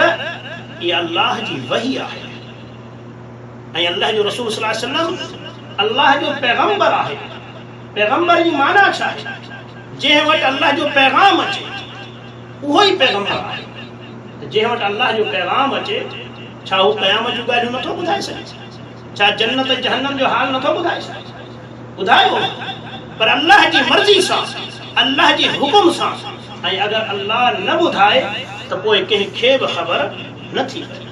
इहा अल्लाह जी वही आहे ऐं अल्लाह जो रसूल सल्लल्लाहु अलैहि वसल्लम अल्लाह जो पैगंबर आहे। पैगंबर जी माना छा आहे? जंहिं वटि अल्लाह जो पैगाम अचे उहो ई पैगंबर आहे। जंहिं वटि अल्लाह जो पैगाम अचे, छा उहो क़यामत जूं ॻाल्हियूं नथो ॿुधाए सघे? छा जन्नत जहन्नम जो हाल नथो ॿुधाए सघे? ॿुधायो, पर अल्लाह जी मर्ज़ी सां, अल्लाह जे हुकुम सां। ऐं अगरि अल्लाह न ॿुधाए त पोइ कंहिंखे बि ख़बर नथी पए।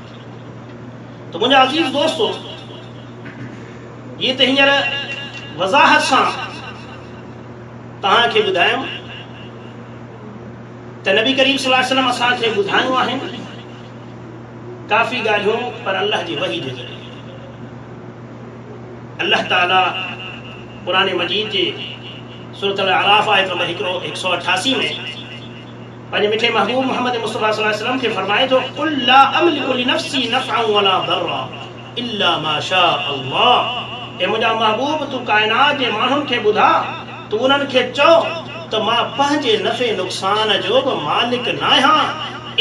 त मुंहिंजा अज़ीज़ दोस्तो, ये त हींअर वज़ाहत सां तव्हांखे ॿुधायूं त नबी करीम सल्लल्लाहु अलैहि वसल्लम असांखे ॿुधायूं आहिनि काफ़ी ॻाल्हियूं, पर अल्लाह जी वही जे ज़रिए। अल्लाह ताला क़ुरान मजीद जे सूरत अल-अराफ़ आयत नंबर 188 में पंहिंजे मिठे महबूब मोहम्मद मुस्तफ़ा सल्लल्लाहु अलैहि वसल्लम खे फरमाए थो, कुल ला अमलिकु लिनफ्सी नफ़अन वला दर्रा इल्ला मा शा अल्लाह। ए मुंहिंजा महबूब, तूं काइनात जे माण्हुनि खे ॿुधा, तूं उन्हनि खे चओ त मां पंहिंजे नफ़े नुक़सान जो बि मालिक न आहियां,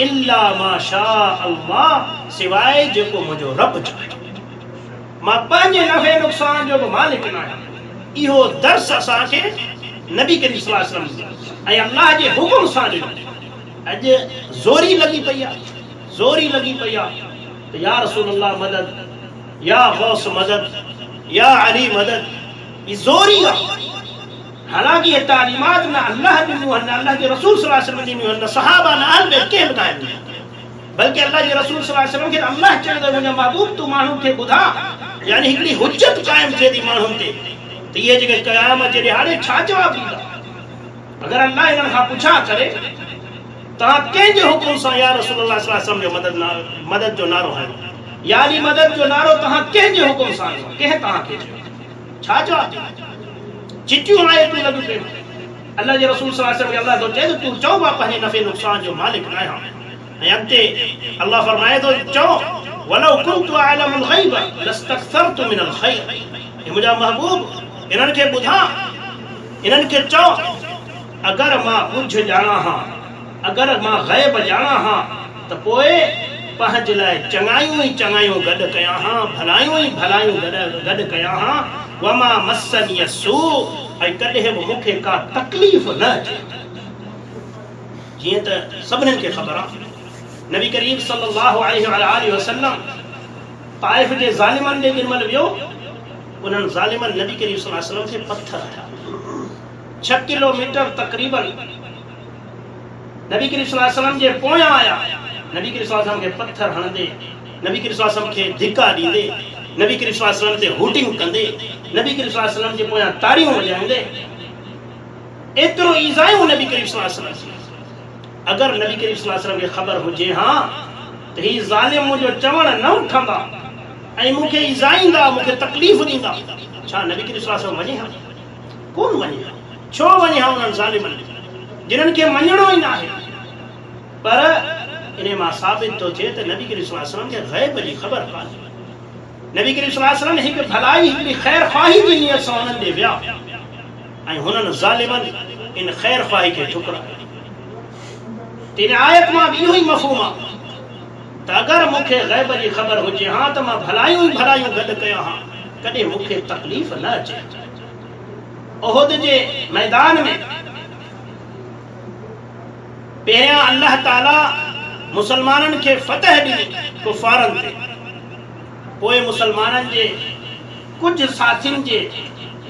इल्ला मा शा अल्लाह, सिवाइ जेको मुंहिंजो रब चाहे। मां पंहिंजे नफ़े नुक़सान जो बि मालिक न आहियां। इहो दर्स असांखे नबी करीम सल्लल्लाहु अलैहि वसल्लम ऐं अल्लाह जे हुकुम सां ॾिनो। अॼु ज़ोरी लॻी पई आहे, ज़ोरी लॻी पई आहे त या रसूल अल्लाह मदद, या गौस मदद, या अली मदद। ये ज़ोरी आहे। हालांकि ये तालीमात न अल्लाह ॾिनियूं आहिनि, न अल्लाह जे रसूल सल्लल्लाहु अलैहि वसल्लम ॾिनियूं आहिनि, न सहाबा, न अहल बैत कंहिं बि न ॾिनियूं, बल्कि अल्लाह जे रसूल सल्लल्लाहु अलैहि वसल्लम खे अल्लाह चयो त मुंहिंजा महबूब, तूं माण्हुनि खे ॿुधा, यानी हिकिड़ी हुज्जत क़ाइमु थिए थी माण्हुनि ते। त इहे जेके क़यामत जे ॾिहाड़े छा जवाबु ॾींदा? अगरि अल्लाह इन्हनि खां पुछा करे, तव्हां कंहिंजे हुकुम सां या रसूल अल्लाह सल्लल्लाहु अलैहि वसल्लम जो मदद जो नारो हयो, यानी मदद जो नारो तव्हां कंहिंजे हुकुम सां हयो, कंहिं तव्हांखे चयो? छा जवाबु ॾींदा? चिटियूं आयतूं लॻियूं पियूं। अल्लाह जे रसूल सल्लल्लाहु अलैहि वसल्लम अल्लाह थो चए त तूं चओ मां पंहिंजे नफ़े नुक़सान जो मालिक न आहियां। ऐं अॻिते अल्लाह फरमाए थो, चओ वलौ कुन्तु अअलमुल ग़ैब लस्तक्थरतु मिनल ख़ैर। हे मुंहिंजा महबूब, इन्हनि खे ॿुधा, इन्हनि खे चओ, अगरि मां कुझु ॼाणा हा, अगरि मां ग़ैब ॼाणा हा, त पोइ पंहिंजे लाइ चङायूं ई चङायूं गॾु कयां हा, भलायूं ई भलायूं गॾु कयां हा। वमा मस्सनी सू, ऐं कॾहिं बि मूंखे का तकलीफ़ न अचे। जीअं त सभिनीनि खे ख़बर आहे, नबी करीम सल्लल्लाहु अलैहि वसल्लम ताइफ़ जे ज़ालिमनि ॾे ॼमल वियो, उन्हनि ज़ालिमनि नबी करीम सल्लल्लाहु अलैहि वसल्लम खे पत्थर हया। 6 किलोमीटर तक़रीबन नबी करीम सल्लल्लाहु अलैहि वसल्लम जे पोयां आया। नबी करीम सल्लल्लाहु अलैहि वसल्लम खे पत्थर हणंदे, नबी करीम सल्लल्लाहु अलैहि वसल्लम खे धिका ॾींदे, नबी करीम सल्लल्लाहु अलैहि वसल्लम ते हूटिंग कंदे, नबी करीम सल्लल्लाहु अलैहि वसल्लम जे पोयां ताड़ियूं वॼाईंदे, एतिरो ईज़ायूं नबी करीम सल्लल्लाहु अलैहि वसल्लम। अगरि नबी करीम सल्लल्लाहु अलैहि वसल्लम खे ख़बर हुजे हा त ही ज़ालिम मुंहिंजो चवण न उठंदा ऐं मूंखे ईज़ाईंदा, मूंखे तकलीफ़ ॾींदा, छा नबी करीम सल्लल्लाहु अलैहि वसल्लम वञे हा? कोन वञे हा। छो वञे हा उन्हनि ज़ालिमनि जिन्हनि खे मञणो ई न आहे? पर इन मां साबित थो थिए त नबी करीम सल्लल्लाहु अलैहि वसल्लम खे ग़ैब जी ख़बर कान्हे। नबी करीम सल्लल्लाहु अलैहि वसल्लम हिकु भलाई, हिकिड़ी ख़ैर ख़्वाही जी नियत सां उन्हनि ॾे विया ऐं हुननि ज़ालिमनि इन ख़ैर ख़्वाही खे ठुकरायो। त इन आयत मां बि इहो ई मफ़हूम आहे त अगरि मूंखे ग़ैब जी ख़बर हुजे हा त मां भलायूं ई भलायूं गॾु कयां हा, कॾहिं मूंखे तकलीफ़ न अचे। उहुद जे मैदान में पहिरियां अल्लाह ताला मुसलमाननि खे फ़तह ॾिनी कुफ़ारनि ते, पोइ मुसलमाननि जे कुझु साथियुनि जे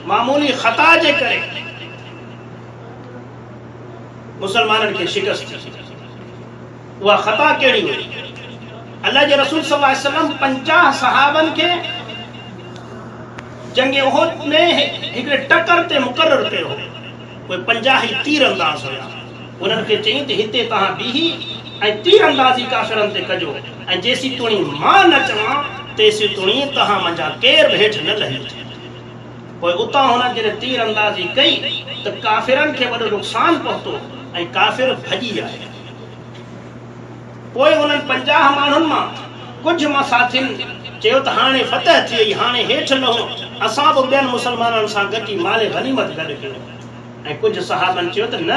मामूली ख़ता जे करे मुसलमाननि खे शिकस्त थी। उहा ख़ता कहिड़ी हुई? अल्लाह जे रसूल सल्लल्लाहु अलैहि वसल्लम 50 सहाबनि खे जंग उहुद में हिकिड़े टकर ते मुक़ररु कयो हो। उहे 50 ई तीर अंदाज़ हुया। उन्हनि खे चई त हिते तव्हां बीही ऐं तीर अंदाज़ी काफ़िरनि ते कजो, ऐं जेसी तुणी मां न चवां तेसी तुणी तव्हां मुंहिंजा केर बि हेठि न लही अचे। पोइ उतां हुननि जॾहिं तीर अंदाज़ी कई त काफ़िरनि खे वॾो नुक़सानु पहुतो ऐं काफ़िर भॼी आया। पोइ उन्हनि 50 माण्हुनि मां कुझु मां साथियुनि चयो त हाणे फतह थी वई, हाणे हेठि लहो, असां बि ॿियनि मुस्लमाननि सां गॾिजी माले गनीमत गॾु कयो। ऐं कुझु सहाबनि चयो त न,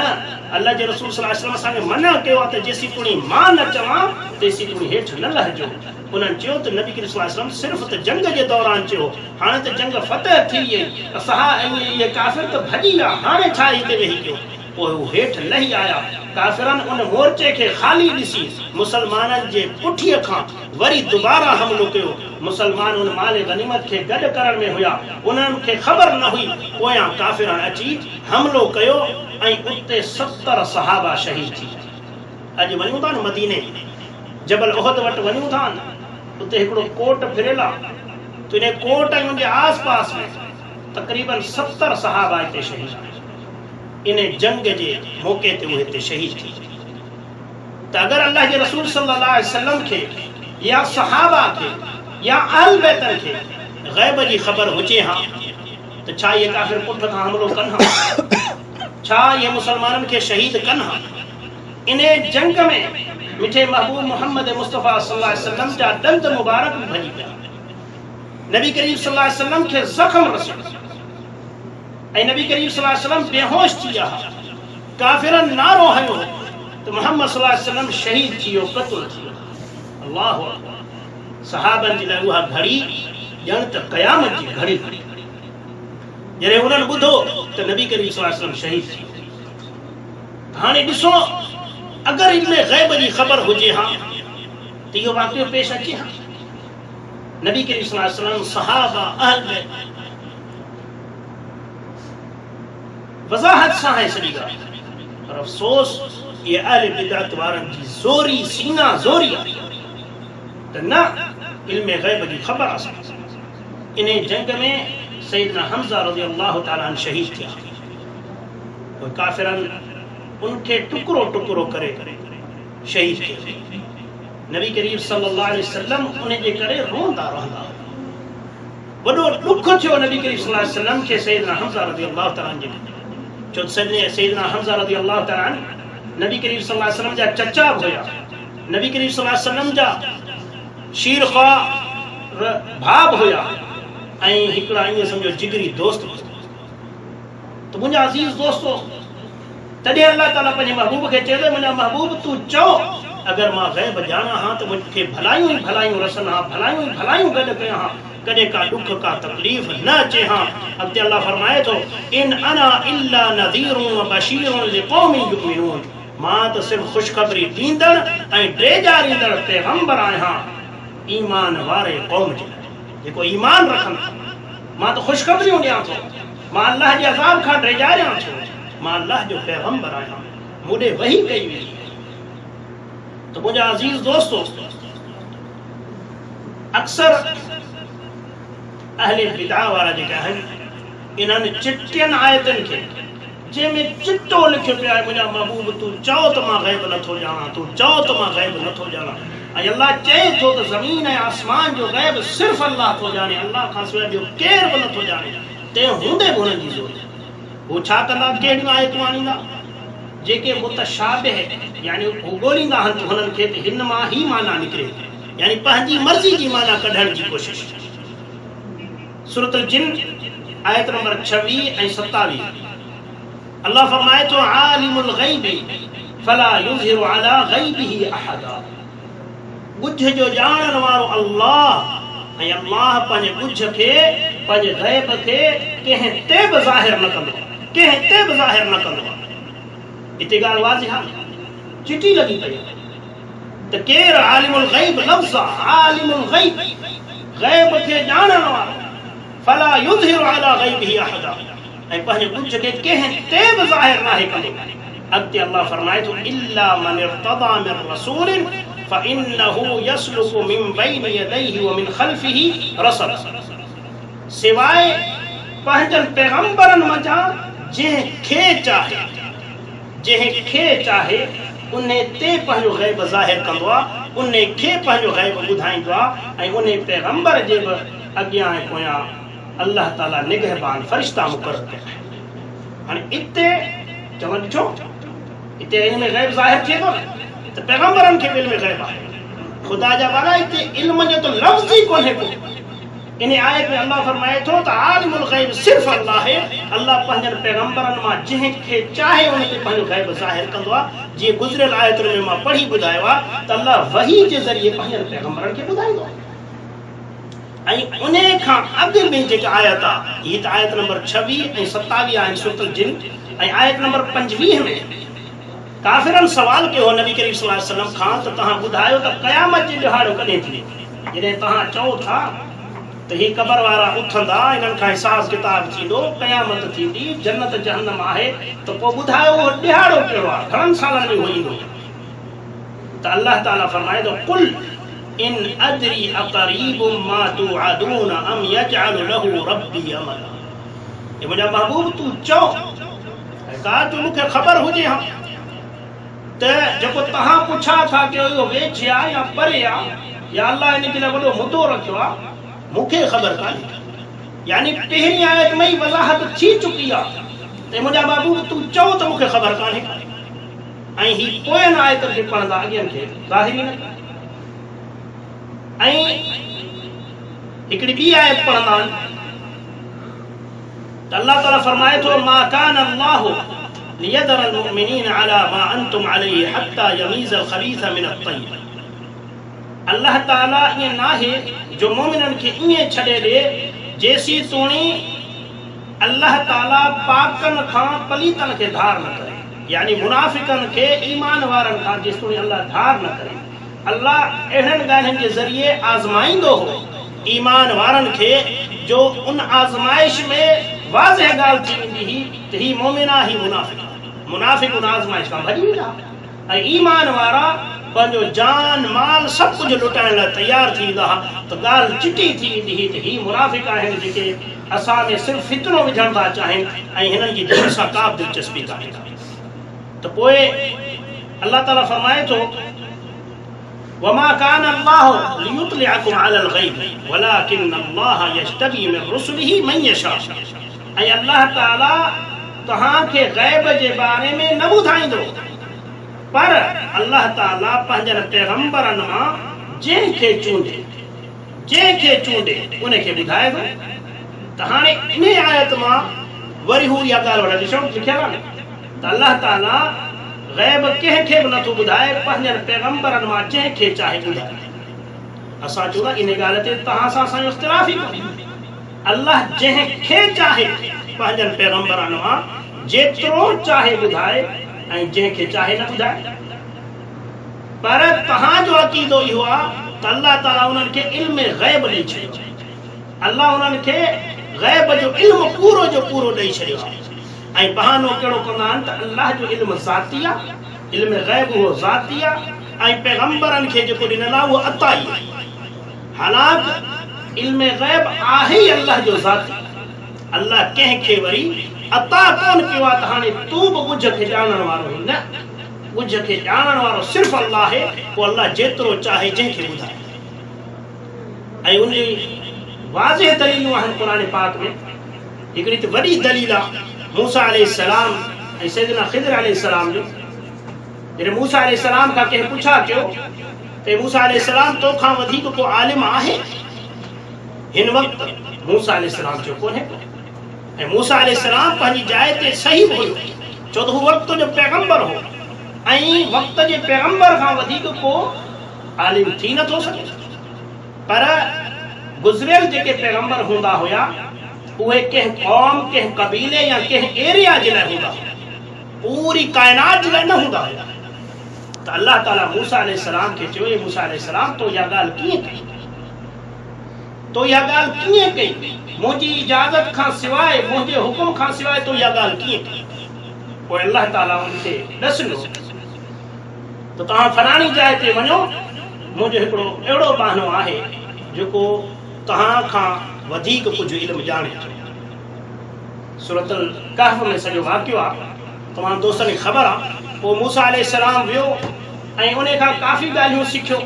अल्लाह जे रसूल सल्लल्लाहु अलैहि वसल्लम असांखे मना कयो आहे त जेसीं ताईं मां न चवां तेसीं ताईं हेठि न लहिजो। उन्हनि चयो त नबी करीम सल्लल्लाहु अलैहि वसल्लम सिर्फ़ु त जंग जे दौरान चयो, हाणे त जंग फतह थी वई, इहे काफ़िर त भॼी विया, हाणे छा हिते वेही कयो। पोइ हू हेठि लही आया। काफ़िरनि उन मोर्चे खे ख़ाली ॾिसी मुसलमाननि जे पुठीअ खां वरी दुबारा हमिलो कयो। मुसलमान उन माल गनीमत खे गॾु करण में हुया, उन्हनि खे ख़बर न हुई। पोयां काफ़िरनि अची हमिलो कयो ऐं उते 70 सहाबा शहीद थी। अॼु वञूं था न मदीने, जबल उहद वटि वञूं था न, उते हिकिड़ो कोट फिरियल आहे, त इन कोट ऐं उनजे आस पास में तक़रीबन 70 सहाबा हिते शहीद आहिनि। इन जंग जे मौक़े ते उहे हिते शहीद थी। त अगरि अल्लाह जे रसूल सल्लल्लाहु अलैहि वसल्लम खे या सहाबा खे या अहल बैतन खे ग़ैब जी ख़बर हुजे हा त छा इहे काफ़िर पुठ खां हमिलो कनि हा, छा इहे मुसलमाननि खे शहीद कनि हा। इन जंग में मिठे महबूब मोहम्मद मुस्तफ़ा सल्लल्लाहु अलैहि वसल्लम जा दंद मुबारक भॼी पिया। नबी करीम सल्लल्लाहु अलैहि वसल्लम खे ज़ख़्म रसियो ऐं नबी करीम सल्लल्लाहु अलैहि वसल्लम बेहोश थी विया। काफ़िरनि नारो हयो त मोहम्मद सल्लल्लाहु अलैहि वसल्लम शहीद थी वियो, क़त्ल थी वियो। अल्लाहु अकबर। सहाबनि जे लाइ उहा घड़ी ॼण त क़यामत जी घड़ी हुई। जॾहिं उन्हनि ॿुधो त नबी करीम सल्लल्लाहु अलैहि वसल्लम शहीद थी वियो। हाणे ॾिसो, अगरि इनमें ग़ैब जी ख़बर हुजे हा त इहो वाक़ियो पेश अचे हा। नबी करीम सल्लल्लाहु अलैहि वसल्लम, सहाबा, अहल बैत वज़ाहत सां है सॼी ॻाल्हि। पर अफ़सोस ये अहल बिदअत वारनि जी ज़ोरी सीना ज़ोरी आहे त न इल्म ग़ैब जी ख़बर असां। इन जंग में सैयदना हमज़ा रज़ियल्लाहु ताला अन्हु शहीद थिया। पोइ काफ़िरनि उनखे टुकड़ो टुकड़ो करे शहीद कयो। नबी करीम सल्लल्लाहु अलैहि वसल्लम उन जे करे रोंदा रहंदा। वॾो दुख थियो नबी करीम सल्लल्लाहु अलैहि वसल्लम खे सैयदना हमज़ा रज़ियल्लाहु ताला अन्हु जे। छो सैयदना हमज़ा रज़ियल्लाहु ताला अन्हु नबी करीम सल्लल्लाहु अलैहि वसल्लम जा चचा हुया। नबी करीम सल्लल्लाहु अलैहि वसल्लम जा शीरख़ा भाउ हुया ऐं हिकिड़ा ईअं सम्झो जिगरी दोस्त हुया। त मुंहिंजा अज़ीज़ दोस्तो, तॾहिं अल्लाह ताला पंहिंजे महबूब खे चए थो, मुंहिंजा महबूब तूं चओ अगरि मां ग़ैब ॼाणा हा त मूंखे भलायूं ई भलायूं रसनि हा, भलायूं ई भलायूं गॾु कयां हा, कॾहिं का ॾुख का तकलीफ़ न अचे हा। अॻिते अल्लाह फरमाए थो, इन अना इल्ला नज़ीरुन व बशीरुन लिक़ौमिन युमिनून। मां त सिर्फ़ु ख़ुशख़बरी ॾींदड़ ऐं ड्रेजारींदड़ पैगंबर आहियां ईमान वारे क़ौम जे लाइ, जेको ईमान रखनि। मां त ख़ुशख़बरियूं ॾियां थो, मां अल्लाह जे अज़ाब खां ड्रेजारियां थो, मां अल्लाह जो पैगंबर आहियां, मूंॾे वही कई वई। तो मुंहिंजा अज़ीज़ दोस्तो, अक्सर अहले बिदअ वारा जेके आहिनि इन्हनि चिटियनि आयतनि खे जंहिंमें चिट्टो लिखियो पियो आहे, मुंहिंजा महबूब तूं चओ त मां ग़ैब नथो ॼाणा, तूं चओ त मां ग़ैब नथो ॼाणा। ऐं अल्लाह चए थो त ज़मीन ऐं आसमान जो ग़ैब सिर्फ़ु अल्लाह थो ॼाणे, अल्लाह खां सवाइ ॿियो केरु बि नथो ज़ाणे। तंहिं हूंदे बि हुननि जी ज़रूरत। हू छा कंदा, कहिड़ियूं आयतूं आणींदा जेके मुतशाबिह यानी हू ॻोल्हींदा आहिनि त हुननि खे त हिन मां ई माना निकिरे, यानी पंहिंजी मर्ज़ी जी माना कढण जी कोशिश। सूरतुल जिन आयत नंबर 26 ऐं 27 अल्लाह फरमाए तो, आलिमुल ग़ैबि फला युज़हिरु अला ग़ैबिही अहदा। ॻुझ जो ॼाणण वारो अल्लाह, ऐं अल्लाह पंहिंजे ॻुझ खे, पंहिंजे ग़ैब खे कंहिं ते बि ज़ाहिर न कंदो, कंहिं ते बि ज़ाहिर न कंदो। हिते ॻाल्हि वाज़िह आहे, चिटी लॻी पई त केरु आलिमुल ग़ैब लफ़्ज़ आलिमुल ग़ैब, ग़ैब खे ॼाणण वारो, फला युज़हिरु अला ग़ैबिही अहदा, ऐं पंहिंजे ॻुझ खे कंहिं ते बि ज़ाहिर नाहे कंदो। अॻिते अल्लाह फरमाए थो, इल्ला मन इर्तदा मिन रसूलिन फइन्नहु यसलुकु मिन बैन यदैहि व मिन ख़ल्फिही रसद। सिवाय पंहिंजनि पैगंबरनि मंझां जंहिंखे चाहे उन ते पंहिंजो ग़ैब ज़ाहिर कंदो आहे, उन खे पंहिंजो ग़ैब ॿुधाईंदो आहे, ऐं उन पैगंबर जे बि अॻियां ऐं पोयां अल्लाह ताला निगहबान फ़रिश्ता मुक़ररु कया आहिनि। हाणे हिते चवनि ॾिठो, हिते हिन में ग़ैब ज़ाहिर थिए थो न, त तो पैगंबरन के इल्म गैब है। खुदा जा वाला इते इल्म जो तो लफ्ज़ ही कोन्हे को। इन आयत में अल्लाह फरमाए थो त आलिमुल गैब सिर्फ अल्लाह है। अल्लाह पंजन पैगंबरन मा जहे के चाहे उन ते पंजो गैब ज़ाहिर कंदो आ। जे गुजरियल आयत में मां पढ़ी बुधायो आ त अल्लाह वही जे जरिए पंजन पैगंबरन के बुधाइंदो आई उन्हें खां अॻु में जेका आयत आ ये त आयत नंबर 26 ऐं 27 आहिनि सूरतुल जिन ऐं आयत नंबर 25 में काफिरन सवाल कयो नबी करीम सल्लल्लाहु अलैहि वसल्लम खां त तहां बुधायो त क़यामत जी ॾहाड़ो कॾहिं थी जॾहिं तहां चओ था त ही कबर वारा उथंदा इन्हनि खां हिसाब किताब थींदो क़यामत थींदी जन्नत जहन्नम आहे त पोइ ॿुधायो उहो ॾहाड़ो कहिड़ो आहे घणनि सालनि में होईंदो त अल्लाह ताला फरमाए थो कुल इन अदरी अक़रीब मा तुअदून अम यजअल लहू रब्बी अमला। ये मुंहिंजा महबूब तू चओ का तू मूंखे ख़बर हुजे हा त जेको तहां पुछा था कि इहो वेझ आहे या परे आहे या अल्लाह इन जे लाइ वॾो मुदो रखियो आहे मूंखे ख़बर कान्हे। यानी पहिरीं आयत में ही वज़ाहत थी चुकी आहे त मुंहिंजा महबूब तू चओ त मूंखे ख़बर कान्हे ऐं ही पोयनि आयत खे पढ़ंदा अॻियनि खे ज़ाहिरी न ऐं हिकिड़ी ॿी आयत पढ़ंदा त अल्लाह ताला फरमाए थो मा कान अल्लाहु लियदर अलमुमिनीन अला मा अंतुम अलैहि हत्ता यमीज़ अलखबीस मिन अत्तय्यब। अल्लाह ताला ये नाहे जो मोमिनन के इए छड़े दे जैसी तोणी अल्लाह ताला पाकन खां पलीतन के धार न करे। यानी मुनाफिकन के ईमान वारन खां जेस तोणी अल्लाह धार न करे। अल्लाह एहन ॻाल्हियुनि जे ज़रिए आज़माईंदो हो ईमान वारन के जो उन आज़माइश में वाज़ह ॻाल्हि थी वेंदी ही त ही मोमिना ही मुनाफिक उन आज़माइश खां भॼी वेंदा ऐं ईमान वारा पंहिंजो जान माल सभु कुझु लुटाइण लाइ तयारु थी वेंदा त ॻाल्हि चिटी थी वेंदी ही त ही मुनाफिक आहिनि जेके असां में सिर्फ़ु फितनो विझण था चाहिनि ऐं हिननि जी दिलि सां का बि दिलचस्पी कान्हे। त पोइ अल्लाह ताला फरमाए थो वमा कान अल्लाहु लियुतलिअकुम अलल गैब वलाकिन अल्लाह यज्तबी मिन रुसुलिही मन यशा। ऐं अल्लाह ताला तहांखे गैब जे बारे में न ॿुधाईंदो पर अल्लाह ताला पंहिंजनि पैगंबरनि मां जंहिंखे चूंडे उनखे ॿुधाए थो। त हाणे इन आयत मां वरी हू इहा ॻाल्हि वॾा ॾिसो लिखियल आहे त अल्लाह ताला गैब कंहिंखे बि नथो ॿुधाए पंहिंजनि पैगंबरनि मां जंहिंखे चाहे ॿुधाए। असां चऊं था इन ॻाल्हि ते तव्हां सां असांजो इख़्तिलाफ़ ई कोन्हे। अल्लाह जंहिंखे चाहे पंहिंजनि पैगंबरनि मां जेतिरो चाहे ॿुधाए ऐं जंहिंखे चाहे न ॿुधाए। पर तव्हांजो अक़ीदो इहो आहे त अल्लाह ताला उन्हनि खे इल्म गैब ॾेई छॾियो। अल्लाह उन्हनि खे गैब जो इल्म पूरो जो पूरो ॾेई छॾियो आहे ऐं बहानो कहिड़ो कंदा आहिनि त अल्लाह जो इल्म ज़ाती आहे इल्म गैब उहो ज़ाती आहे ऐं पैगंबरनि खे जेको ॾिनल आहे उहो अताई आहे। हालांकि इल्म गैब आहे ई अल्लाह जो ज़ाती। अल्लाह कंहिंखे वरी अता कोन कयो आहे त हाणे तूं बि ॻुझ खे ॼाणण वारो ई न। ॻुझ खे ॼाणण वारो सिर्फ़ु अल्लाह आहे। पोइ अल्लाह जेतिरो चाहे जंहिंखे ॿुधाए ऐं उनजी वाज़ह दलीलूं आहिनि क़ुरान पाक में। हिकिड़ी त वॾी दलील आहे मूसा अलैहिस्सलाम ऐं सैयदना ख़िज़र अलैहिस्सलाम जो। जॾहिं मूसा अलैहिस्सलाम खां कंहिं पुछा कयो त मूसा अलैहिस्सलाम तोखां वधीक को आलिम आहे? हिन वक़्तु मूसा अलैहिस्सलाम जो कोन्हे ऐं मूसा अलैहिस्सलाम पंहिंजी जाइ ते सही बि हुयो छो त हू वक़्त जो पैगंबर हो ऐं वक़्त जे पैगंबर खां वधीक को आलिम थी नथो सघे। पर गुज़रियल जेके पैगंबर हूंदा हुया उहे कंहिं क़ौम कंहिं क़बीले या कंहिं एरिया जे लाइ हूंदा हुया पूरी काइनात जे लाइ न हूंदा हुया। त अल्लाह ताला मूसा अलैहिस्सलाम खे चयो मूसा अलैहिस्सलाम तो इहा ॻाल्हि कीअं कई तो इहा ॻाल्हि कीअं कई मुंहिंजी इजाज़त खां सवाइ मुंहिंजे हुकुम खां सवाइ तो इहा ॻाल्हि कीअं कई। पोइ अल्लाह ताला उनखे ॾस ॾिनो त तव्हां फलाणी जाइ ते वञो मुंहिंजो हिकिड़ो अहिड़ो बहानो आहे जेको तव्हां खां वधीक कुझु इल्म ॼाणे थो। सूरतुल कहफ में सॼो वाक़ियो आहे तमामु दोस्तनि खे ख़बर आहे। पोइ मूसा अलैहिस्सलाम वियो ऐं उन खां काफ़ी ॻाल्हियूं सिखियो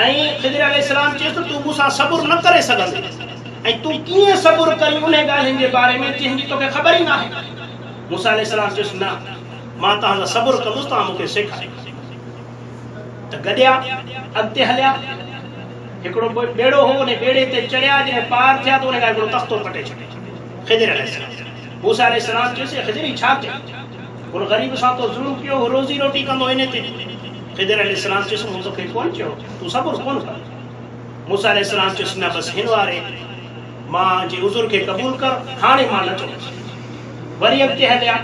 ऐं ख़िज़र अलैहिस्सलाम चयसि त तूं मूंसां सबुर न करे सघंदे ऐं तूं कीअं सबुर करी उन ॻाल्हियुनि जे बारे में जंहिंजी तोखे ख़बर ई न आहे। मूसा अलैहिस्सलाम चयसि न मां तव्हां सां सबुर कंदुसि तव्हां मूंखे सेखारियो। त गॾिया अॻिते हलिया। हिकिड़ो ॿेड़ो हो, उन ॿेड़े ते चढ़िया, जॾहिं पार थिया त उन खां हिकिड़ो तख़्तो पटे छॾियो। ख़िदिर अलैहिस्सलाम मूसा अलैहिस्सलाम चयोसि ख़िदिर ही छा कयो, उन ग़रीब सां तो ज़ुल्म कयो, हो रोज़ी रोटी कंदो इन ते। ख़िदिर अलैहिस्सलाम चयोसि मूं तोखे कोन चयो, तूं सबुर कोन कर। मूसा अलैहिस्सलाम चयोसि न बसि हिन वारे मां जे उज़ुर खे क़बूल कर, हाणे मां न चवंदुसि। वरी अॻिते हलिया,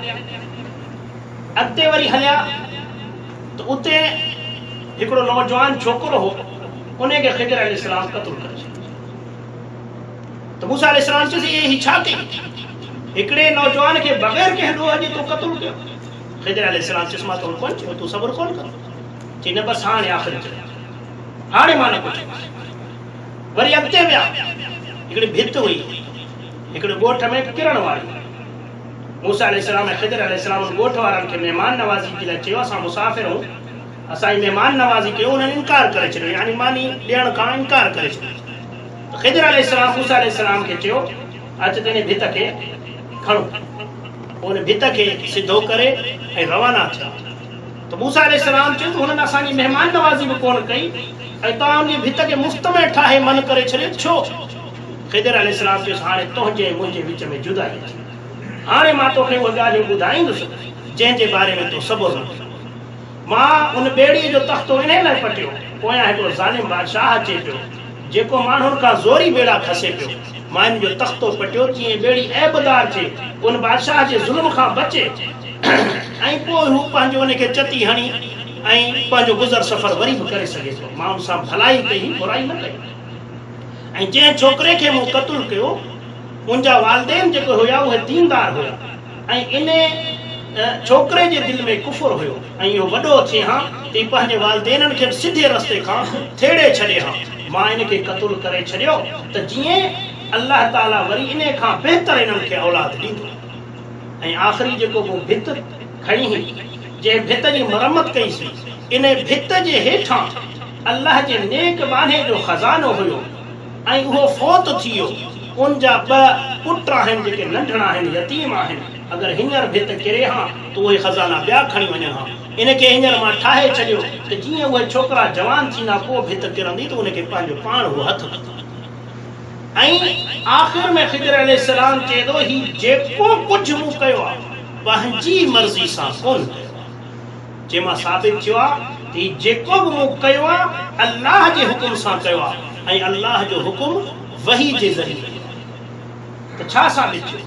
अॻिते वरी हलिया त उते हिकिड़ो नौजवान छोकिरो हो, उन खे ख़िदिर अलैहिस्सलाम क़त्ल करे छॾियो। त मूसा अलैहिस्सलाम चयोसि इहे ही छा कई, हिकिड़े नौजवान खे बग़ैर कंहिं ॾोह जे तो क़त्ल कयो। ख़िदिर अलैहिस्सलाम चयोसि मां तोखे कोन चयो, तूं सबुर कोन कर। चई न बसि हाणे आख़िर चयो, हाणे मां न पुछंदुसि। वरी अॻिते विया, हिकिड़ी भित हुई हिकिड़े ॻोठ में किरण वारी। मूसा अलैहिस्सलाम ऐं ख़िदिर अलैहिस्सलाम ॻोठ वारनि खे महिमान नवाज़ी जे लाइ चयो, असां मुसाफ़िर आहियूं, असांजी महिमान नवाज़ी कयो। उन्हनि इनकार करे छॾियो, यानी मानी ॾियण खां इनकार करे छॾियो। त ख़िदिर अलैहिस्सलाम मूसा अलैहिस्सलाम खे चयो अचु त भित खे खणो। उन भित खे सिधो करे ऐं रवाना थिया। त मूसा अलैहिस्सलाम चयो हुननि असांजी महिमान नवाज़ी बि कोन कई ऐं तव्हां उन भित खे मुफ़्त में ठाहे मन करे छॾियो, छो? ख़िदिर अलैहिस्सलाम चयोसि हाणे तुंहिंजे ऐं मुंहिंजे विच में जुदाई अचे। हाणे मां तोखे उहे ॻाल्हियूं ॿुधाईंदुसि जंहिंजे बारे में तूं सबुर न कयो। मां उन ॿेड़ीअ जो तख़्तो इन लाइ पटियो, पोयां हिकिड़ो ज़ालिम बादशाह अचे पियो जेको माण्हुनि खां ज़ोरी ॿेड़ा खसे पियो। मां इन जो तख़्तो पटियो जीअं ॿेड़ी ऐबदार थिए, उन बादशाह जे ज़ुल्म खां बचे ऐं पोइ हू पंहिंजो उनखे चती हणी ऐं पंहिंजो गुज़र सफ़र वरी बि करे सघे थो। मां उन सां भलाई कई, बुराई न कई। ऐं जंहिं छोकिरे खे मूं क़त्ल कयो मुंहिंजा वालिदैन जेके हुया उहे दीनदार हुया ऐं इन छोकिरे जे दिलि में कुफुर हुयो ऐं इहो वॾो थिए हा त पंहिंजे वालिदैननि खे सिधे रस्ते खां थेड़े छॾे हा। मां इन खे क़त्ल करे छॾियो त जीअं अल्लाह ताला वरी इन खां बहितर इन्हनि खे औलाद ॾींदो। ऐं आख़िरी जेको मूं भित खणी हुई, जंहिं भित जी मरम्मत कईसीं, इन भित जे हेठां अल्लाह जे नेक बाने जो खज़ानो हुयो ऐं उहो फ़ौत थी वियो। उन जा ॿ पुट आहिनि जेके नंढड़ा आहिनि, यतीम आहिनि। अगरि हींअर भित किरे हा त उहे खज़ाना ॿिया खणी वञनि हा। इनखे हींअर मां ठाहे छॾियो त जीअं उहे छोकिरा जवान थींदा पोइ भित किरंदी त उनखे पंहिंजो पाण उहो हथु कंदो। ऐं आख़िर में ख़िदिर अलैहिस्सलाम चए थो ही जेको कुझु मूं कयो आहे पंहिंजी मर्ज़ी सां कोन कयो आहे। जे मां साबित थियो आहे त ही जेको बि मूं कयो आहे अल्लाह जे हुकुम सां कयो आहे ऐं अल्लाह जो हुकुम वही जे ज़रिए। त छा साबित थियो?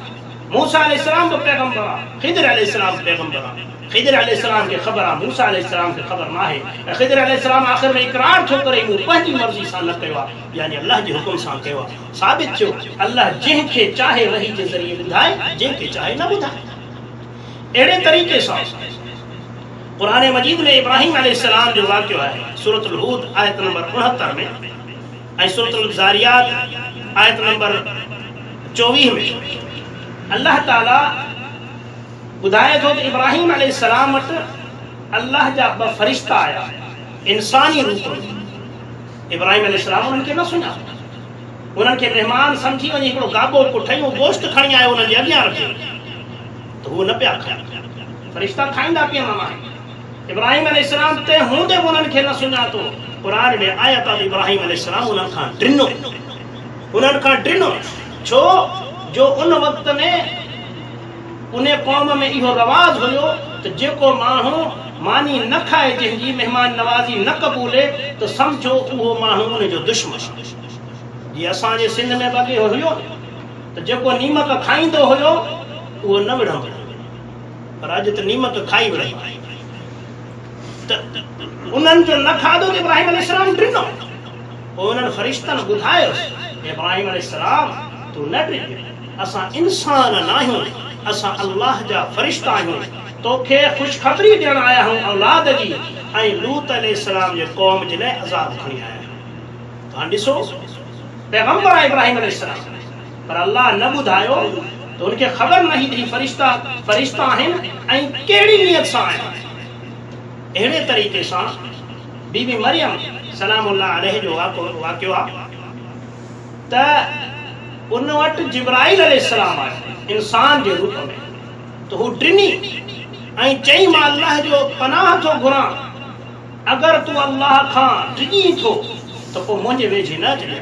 मूसा अलैहिस्सलाम बि पैगंबर आहे, ख़िदिर अलैहिस्सलाम पैगंबर आहे। ख़िदिर अलैहिस्सलाम खे ख़बर आहे, मूसा अलैहिस्सलाम खे ख़बर न आहे। ऐं ख़िदिर अलैहिस्सलाम आख़िर में इक़रार थो करे मूं पंहिंजी मर्ज़ी सां न कयो आहे, यानी अल्लाह जे हुकुम सां कयो आहे। साबित थियो अल्लाह जंहिंखे चाहे वही जे ज़रिए ॿुधाए, जंहिंखे चाहे न ॿुधाए। अहिड़े तरीक़े सां क़ुरान मजीद में इब्राहिम अलैहिस्सलाम जो वाक़ियो आहे सूरतुल हूद आयत नंबर 69 में ऐं सूरतुल ज़ारियात आयत नंबर 24 में अल्लाह ताला ॿुधाए थो त इब्राहिम अलैहिस्सलाम वटि अल्लाह जा 2 फ़रिश्ता आया इंसानी रूप में। इब्राहिम अलैहिस्सलाम उन्हनि खे न सुञातो, उन्हनि खे महिमान सम्झी वञी हिकिड़ो गाबो कुठियो गोश्त खणी आयो उन्हनि जे अॻियां रखियो त उहो न पिया खाइनि। फ़रिश्ता खाईंदा पीअंदा न आहिनि। इब्राहिम अलैहिस्सलाम ते हूंदे बि उन्हनि खे न सुञातो। क़ुरान में आयत आहे इब्राहिम अलैहिस्सलाम उन्हनि खां ड्रिनो, छो जो उन वक़्त में उन क़ौम में इहो रवाज हुयो त जेको माण्हू मानी न खाए, जंहिंजी महिमान नवाज़ी न क़बूले त सम्झो उहो माण्हू उन जो दुश्मन। जीअं असांजे सिंध में अॻे हुयो त जेको नीमक खाईंदो हुयो उहो न विढ़ंदो, पर अॼु त नीमक खाई विढ़ंदो। त उन्हनि जो न खाधो त इब्राहिम अलैहिस्सलाम ड्रिनो। पोइ उन्हनि फ़रिश्तनि ॿुधायोसि इब्राहिम अलैहिस्सलाम तूं न ड्रिजे, असां इंसान न आहियूं, असां अल्लाह जा फ़रिश्ता आहियूं। तोखे ख़ुशख़बरी ॾियण आया आहियूं औलाद जी ऐं लूत अलैहिस्सलाम जे क़ौम जे लाइ अज़ाब खणी आया आहियूं। तव्हां ॾिसो पैगंबर आहे इब्राहिम अलैहिस्सलाम, पर अल्लाह न ॿुधायो त उनखे ख़बर न हुई त फ़रिश्ता आहिनि ऐं कहिड़ी नियत सां आहिनि। अहिड़े तरीक़े सां बीबी मरियम सलामुल्लाह अलैह जो वाक़ियो आहे त उन वटि जिब्राइल अलैहिस्सलाम आयो इंसान जे रूप में, त हू ड्रिनी ऐं चई मां अल्लाह जो पनाह थो घुरां अगर तू अल्लाह खां डिॼी थो त पोइ मुंहिंजे वेझे न अचिजे।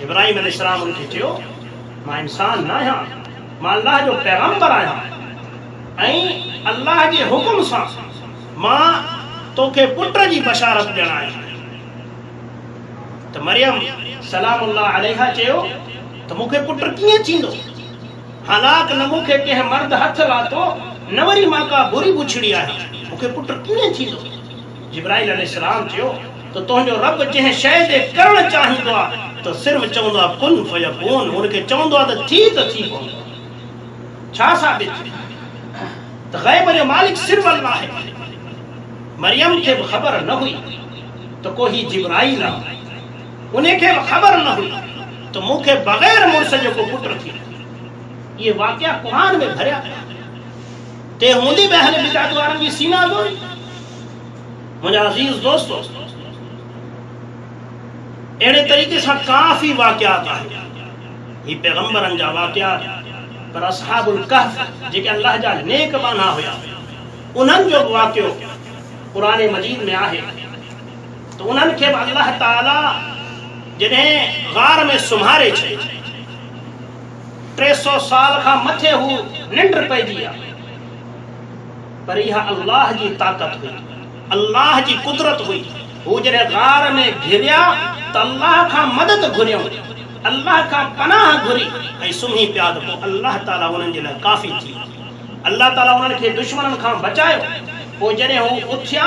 इब्राहिम अलैहिस्सलाम उनखे चयो मां इंसान न आहियां, मां अल्लाह जो पैगंबर आहियां ऐं अल्लाह जे हुकुम सां मां तोखे पुट जी बशारत ॾियण आहियां। त मरियम सलामुल्लाह अलैहा चयो त मूंखे पुट कीअं थींदो, हालात न मूंखे कंहिं मर्द हथ लाथो न वरी मां का बुरी बुछड़ी आहियां, मूंखे पुट कीअं थींदो। जिब्राइल अलैहिस्सलाम चयो त तुंहिंजो रब जंहिं शइ जे करणु चाहींदो आहे त सिर्फ़ चवंदो आहे कुन फयकून, हुनखे चवंदो आहे त थी पवंदो। छा साबित त ग़ैब जो मालिक सिर्फ़ अल्लाह आहे। मरियम खे बि ख़बर न हुई त को ही जिब्राइल आहे, उनखे बि ख़बर न हुई त मूंखे बग़ैर मुड़स जो को पुट थी। ये वाक़िया क़ुरान में भरिया ते हूंदी बि अहले बिदात वारनि जी सीना ज़ोरी। मुंहिंजा अज़ीज़ दोस्तो, अहिड़े तरीक़े सां काफ़ी वाक़ियात आहिनि, ही पैगंबरनि जा वाक़ियात, पर असहाबुल कहफ जेके अल्लाह जा नेक बाना हुया उन्हनि जो वाक़ियो क़ुरान मजीद में आहे। त उन्हनि खे बि अल्लाह ताला जॾहिं गार में सुम्हारे छॾे 300 साल खां मथे हू निंड पइजी आहे, पर इहा अल्लाह जी ताक़त हुई, अल्लाह जी कुदरत हुई। हू जॾहिं गार में घिरिया त अल्लाह खां मदद घुरियऊं, अल्लाह खां पनाह घुरी ऐं सुम्ही पिया त पोइ अल्लाह ताला उन्हनि जे लाइ काफ़ी थी। अल्लाह ताला उन्हनि खे दुश्मननि खां बचायो। पोइ जॾहिं हू उथिया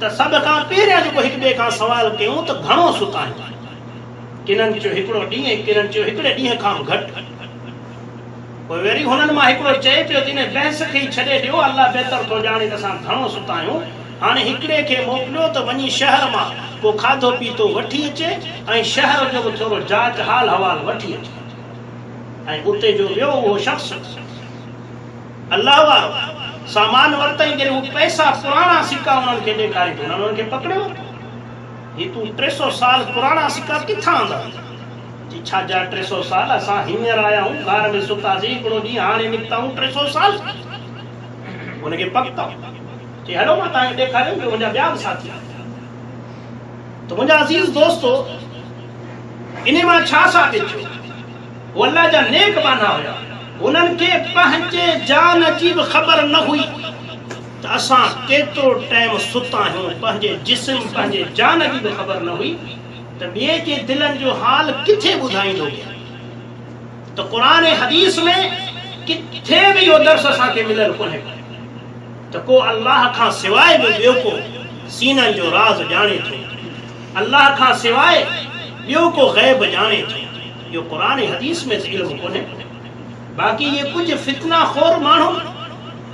त सभ खां पहिरियां जेको हिक ॿिए खां सवाल कयूं त घणो सुता आहियूं। किननि चयो हिकिड़ो ॾींहुं, किननि चयो हिकिड़े ॾींहं खां बि घटि। पोइ वरी हुननि मां हिकिड़ो चए पियो त इन बहस खे ई छॾे ॾियो, अल्लाह बहितर थो ॼाणे त असां घणो सुता आहियूं। हाणे हिकिड़े खे मोकिलियो त वञी शहर मां को खाधो पीतो वठी अचे ऐं शहर जो बि थोरो जांच हाल हवाल वठी अचे। ऐं उते जो वियो उहो शख़्स अल्लाह वारो सामान वरितई, जॾहिं हू पैसा पुराणा सिक्का उन्हनि खे ॾेखारे थो, उन्हनि उन्हनि खे पकड़ियो, ही तूं 300 साल पुराणा सिक्का किथां आंदा? जी छा जा 300 साल, असां हींअर आया आहियूं, घर में सुतासीं, हिकिड़ो ॾींहुं हाणे निकिता आहियूं, 300 साल। हुनखे पकड़ो, चई हलो मां तव्हांखे ॾेखारियो कि मुंहिंजा ॿिया बि साथी। त मुंहिंजा अज़ीज़ दोस्तो, इन मां छा साबित थियो? हू अल्लाह जा नेक बाना हुया, उन्हनि खे पंहिंजे जान जी बि ख़बर न हुई त असां केतिरो टाइम सुता आहियूं, पंहिंजे जिस्म पंहिंजे जान जी बि ख़बर न हुई त ॿिए जे दिलनि जो हाल किथे ॿुधाईंदो। त क़ुरान हदीस में किथे बि इहो दर्स असांखे मिलियल कोन्हे त को अल्लाह खां सवाइ बि ॿियो को सीननि जो राज़ ॼाणे थो, अल्लाह खां सवाइ ॿियो को ग़ैब ॼाणे थो। इहो क़ुरान हदीस में इल्मु कोन्हे। बाक़ी ये कुछ फितना खोर माण्हू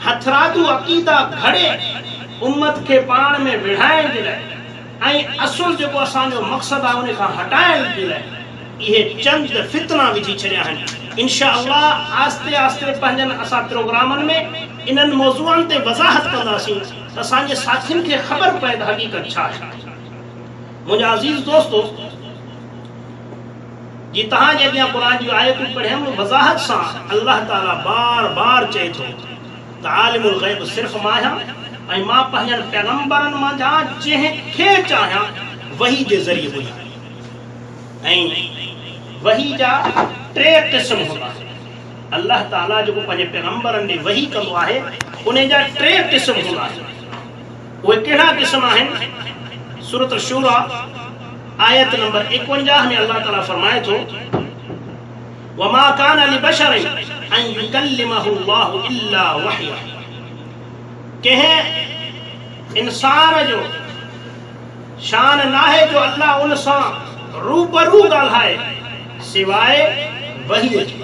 हथरादू अक़ीदा घड़े उम्मत के पाण में विढ़ाइण जे लाइ ऐं असुल जेको असांजो मक़सदु आहे उन खां हटाइण जे लाइ इहे चंद फितना विझी छॾिया आहिनि। इंशाअल्लाह आस्ते आस्ते पंहिंजनि असां प्रोग्रामनि में इन्हनि मौज़ूअनि ते वज़ाहत कंदासीं त असांजे साथियुनि खे ख़बर पए त हक़ीक़त छा आहे। मुंहिंजा अज़ीज़ दोस्तो, जी तहां जे अॻियां क़ुरान जी आयतूं पढ़ियमि, वज़ाहत सां अल्लाह ताला बार बार चए थो त आलिमुल ग़ैब सिर्फ़ मां आहियां ऐं मां पंहिंजनि पैगंबरनि मां जंहिंखे चाहियां वही जे ज़रिए हुई। ऐं वही जा 3 क़िस्म हूंदा आहिनि। अल्लाह ताला जेको पंहिंजे पैगंबरनि ॾे वही कंदो आहे उन जा 3 क़िस्म हूंदा आहिनि। उहे कहिड़ा क़िस्म आहिनि? सूरत शूरा आयत नंबर 51 में अल्लाह ताला फरमाए थो, वमा कान लिबशरिन अन युकल्लिमहु अल्लाहु इल्ला वहया। कंहिं इंसान जो शान नाहे जो अल्लाह उन सां रूबरू ॻाल्हाए सिवाय वही जी।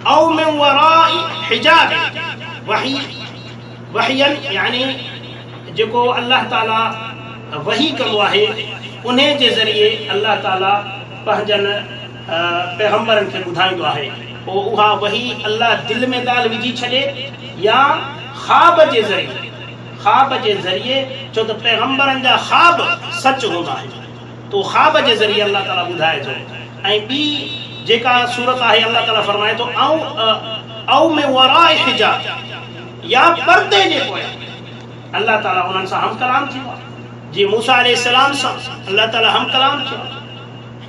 औ मिन वराई हिजाब, वहीयन यानी जेको अल्लाह ताला वही कंदो आहे उन जे ज़रिए अल्लाह ताला पंहिंजनि पैगंबरनि खे ॿुधाईंदो आहे। पोइ उहा वही अल्लाह दिलि में ॻाल्हि विझी छॾे या ख़्वाब जे ज़रिए, छो त पैगंबरनि जा ख़्वाब सच हूंदा आहिनि, तो ख़्वाब जे ज़रिए अल्लाह ताला ॿुधाए थो। ऐं ॿी जेका सूरत आहे अल्लाह ताला फरमाए थो औ में वराए हिजाब, या पर्दे जे पोयां अल्लाह ताला उन्हनि सां हम कलाम थियो आहे। जीअं मूसा अलैहिस्सलाम सां अल्लाह ताला हम कलाम थियो,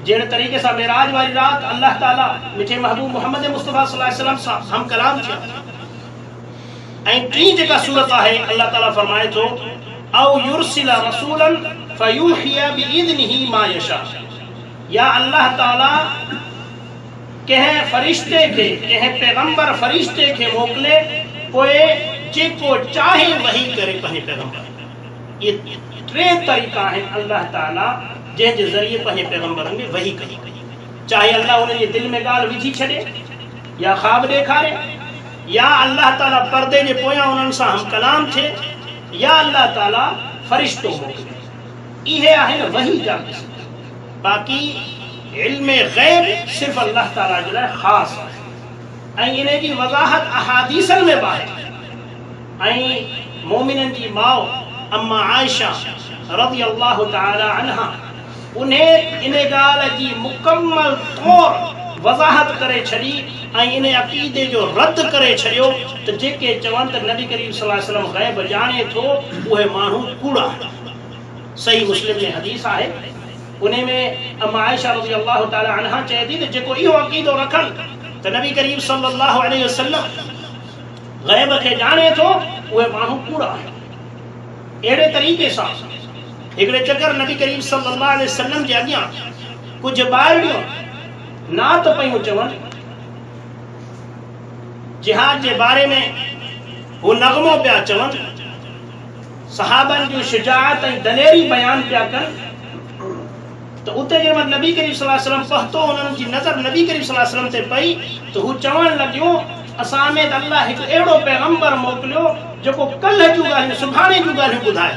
जहिड़े तरीक़े सां मेराज वारी रात अल्लाह ताला मिठे महबूब मोहम्मद मुस्तफ़ा सल्लल्लाहु अलैहि वसल्लम सां हम कलाम थियो। ऐं टी जेका सूरत आहे अल्लाह ताला फरमाए थो औ युरसिल रसूलन फयूहिया बिइज़निही मा यशा, या अल्लाह ताला कंहिं फरिश्ते खे कंहिं पैगंबर फरिश्ते खे मोकिले पोइ जेको चाहे वही करे पंहिंजे पैगंबर। ये टे तरीक़ा आहिनि अल्लाह ताला जंहिंजे ज़रिए पंहिंजे पैगंबरनि में वही कई, चाहे अल्लाह उन्हनि जे दिलि में ॻाल्हि विझी छॾे या ख़्वाब ॾेखारे, या अल्लाह ताला पर्दे जे पोयां उन्हनि सां हम कलाम थिए, या अल्लाह ताला फरिश्तो मोकिले। इहे आहिनि वही जा क़िस्म। बाक़ी इल्म ग़ैब सिर्फ़ अल्लाह ताला जे लाइ ख़ासि आहे ऐं इन जी वज़ाहत अहादीसनि में बि आहे। ऐं मोमिननि जी माउ अम्मा आयशा रज़ी अल्लाह ताला अन्हा उन्हें इन ॻाल्हि जी मुकम्मल तौर वज़ाहत करे छॾी ऐं इन अक़ीदे जो रद्द करे छॾियो त जेके चवनि त नबी करीम सल्लल्लाहु अलैहि वसल्लम ग़ैब ॼाणे थो उहे माण्हू कूड़ा। सही मुस्लिम में हदीस आहे, उन में अम्मा आयशा रज़ी अल्लाह ताला अन्हा चए थी त जेको इहो अक़ीदो रखनि त नबी करीम सल्लल्लाहु अलैहि वसल्लम ग़ैब खे ॼाणे थो उहे माण्हू कूड़ा आहिनि। अहिड़े तरीक़े सां हिकिड़े चकर नबी करीम सल्लल्लाहु अलैहि वसल्लम जे अॻियां कुझु ॿारड़ियूं नात पयूं चवनि, जिहाद जे बारे में हू नग़मो पिया चवनि, सहाबनि जूं शुजाअत ऐं दलेरी बयान पिया कनि। त उते जे महिल नबी करीम सल्लल्लाहु अलैहि वसल्लम पहुतो, उन्हनि जी नज़र नबी करीम सल्लल्लाहु अलैहि वसल्लम ते पई त हू चवणु लॻियो असां में त अल्लाह हिकु अहिड़ो पैगंबर मोकिलियो जेको कल्ह जूं ॻाल्हियूं सुभाणे जूं ॻाल्हियूं ॿुधाए,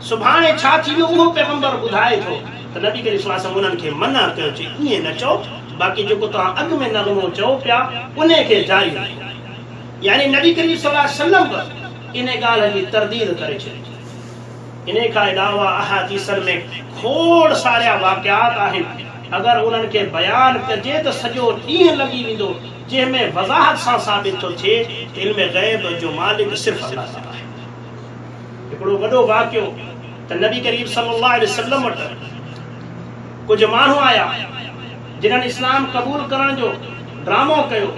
सुभाणे छा थी वियो उहो पैगंबर ॿुधाए थो। त नबी करीम सल्लल्लाहु अलैहि वसल्लम उन्हनि खे मना कयो, चई ईअं न चओ, बाक़ी जेको तव्हां अॻु में नग़मो चओ पिया उन खे जारी रखो। यानी नबी करीम सल्लल्लाहु अलैहि वसल्लम बि इन ॻाल्हि जी तरदीद करे छॾी। इन खां अलावा अहादीसनि में खोड़ सारा वाक़ियात आहिनि, अगरि उन्हनि खे बयान कजे त सॼो ॾींहुं लॻी वेंदो, जंहिंमें वज़ाहत सां साबित थो थिए त इल्म ग़ैब जो मालिक सिर्फ़ अल्लाह ताला आहे। हिकिड़ो वॾो वाक़ियो त नबी करीम सल्लल्लाहु अलैहि वसल्लम वटि कुझु माण्हू आया जिन्हनि इस्लाम क़बूल करण जो ड्रामो कयो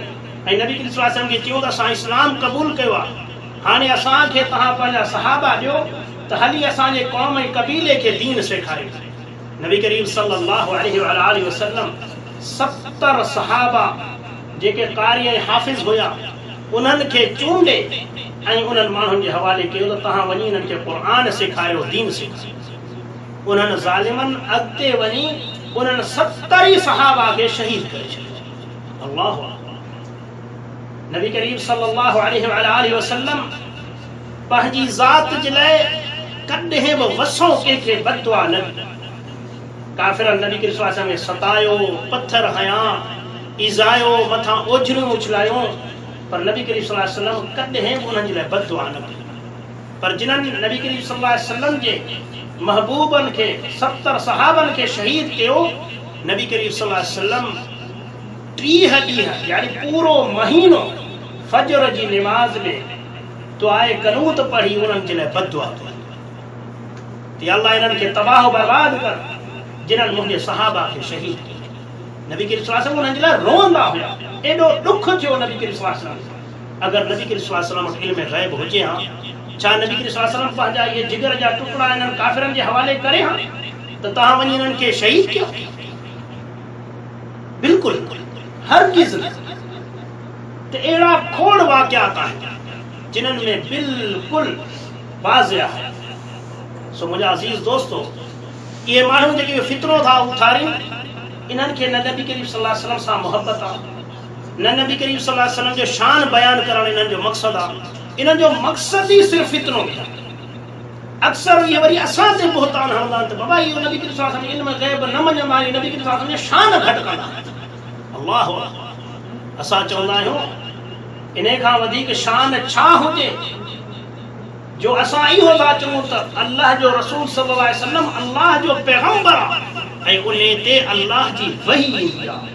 ऐं नबी करीम सल्लल्लाहु अलैहि वसल्लम खे चयो त असां इस्लाम क़बूल कयो आहे, हाणे असांखे तव्हां पंहिंजा सहाबा ॾियो त हली असांजे क़ौम ऐं क़बीले खे दीन सेखारियो। नबी करीम सल्लल्लाहु अलैहि वसल्लम 70 सहाबा जेके कारी ऐं हाफ़िज़ हुया उन्हनि खे चूंडे ऐं उन्हनि माण्हुनि जे हवाले कयो त तव्हां वञी इन्हनि खे क़ुर सेखारियो, दीन सेखारियो। उन्हनि ज़ालिमनि अॻिते वञी उन्हनि 70 सहाबा खे शहीद करे छॾियो। अल्लाहु अकबर। नबी करीम सल्लल्लाहु अलैहि वसल्लम पंहिंजी ज़ात जे लाइ कॾहिं बि वसो कंहिंखे बददुआ न ॾिनी। काफ़िरनि नबी करीम सल्लल्लाहु अलैहि वसल्लम खे सतायो, पत्थर हयां, इज़ायो, मथां ओझरियूं उछलायूं, पर नबी करीम सल्लल्लाहु अलैहि वसल्लम कॾहिं बि उन्हनि जे लाइ बददुआ न ॾिनी। पर जिन्हनि नबी करीम सल्लल्लाहु अलैहि वसल्लम जे महबूबनि खे 70 सहाबनि खे शहीद कयो, नबी करीम सल्लल्लाहु अलैहि वसल्लम 30 ॾींहं यानी पूरो महीनो फजर जी निमाज़ में दुआए कनूत पढ़ी उन्हनि जे लाइ बददुआ कई त अल्लाह इन्हनि खे तबाह बर्बाद कर जिन्हनि मुंहिंजे सहाबा खे शहीद कयो। नबी करीम सल्लल्लाहु अलैहि वसल्लम उन्हनि जे लाइ रोअंदा हुया, एॾो ॾुख थियो नबी करीम सल्लल्लाहु अलैहि वसल्लम। अगरि नबी करीम सल्लल्लाहु अलैहि वसल्लम वटि इल्म ग़ैब हुजे हा, छा नबी करीम सल्लल्लाहु अलैहि वसल्लम पंहिंजा इहे जिगर जा टुकड़ा इन्हनि काफ़िरनि जे हवाले करे हा त तव्हां वञी इन्हनि खे शहीद कयो? बिल्कुलु हरगिज़ न। त अहिड़ा खोड़ वाक़ियात आहिनि जिन्हनि में बिल्कुलु वाज़िह आहे। सो मुंहिंजा अज़ीज़ दोस्तो, इहे माण्हू जेके फितरो था उथारीनि, इन्हनि खे न नबी करीम सल्लल्लाहु अलैहि वसल्लम सां मोहबत आहे, न नबी करीम सल्लल्लाहु अलैहि वसल्लम जो शान बयान करणु इन्हनि जो मक़सदु आहे। इन्हनि जो मक़सदु ई सिर्फ़ु फितनो आहे। अक्सर इहे वरी असां ते बुहतान हणंदा आहिनि त बाबा इहो नबी करीम सल्लल्लाहु अलैहि वसल्लम इल्म ग़ैब न मञंदा आहिनि, नबी करीम सल्लल्लाहु अलैहि वसल्लम जो शान घटि कंदा। अल्लाह असां चवंदा आहियूं इन खां वधीक शान छा हुजे जो असां इहो था चऊं त अल्लाह जो रसूल सल्लल्लाहु अलैहि वसल्लम अल्लाह जो पैगंबर आहे ऐं उन ते अल्लाह जी वही ईंदी आहे,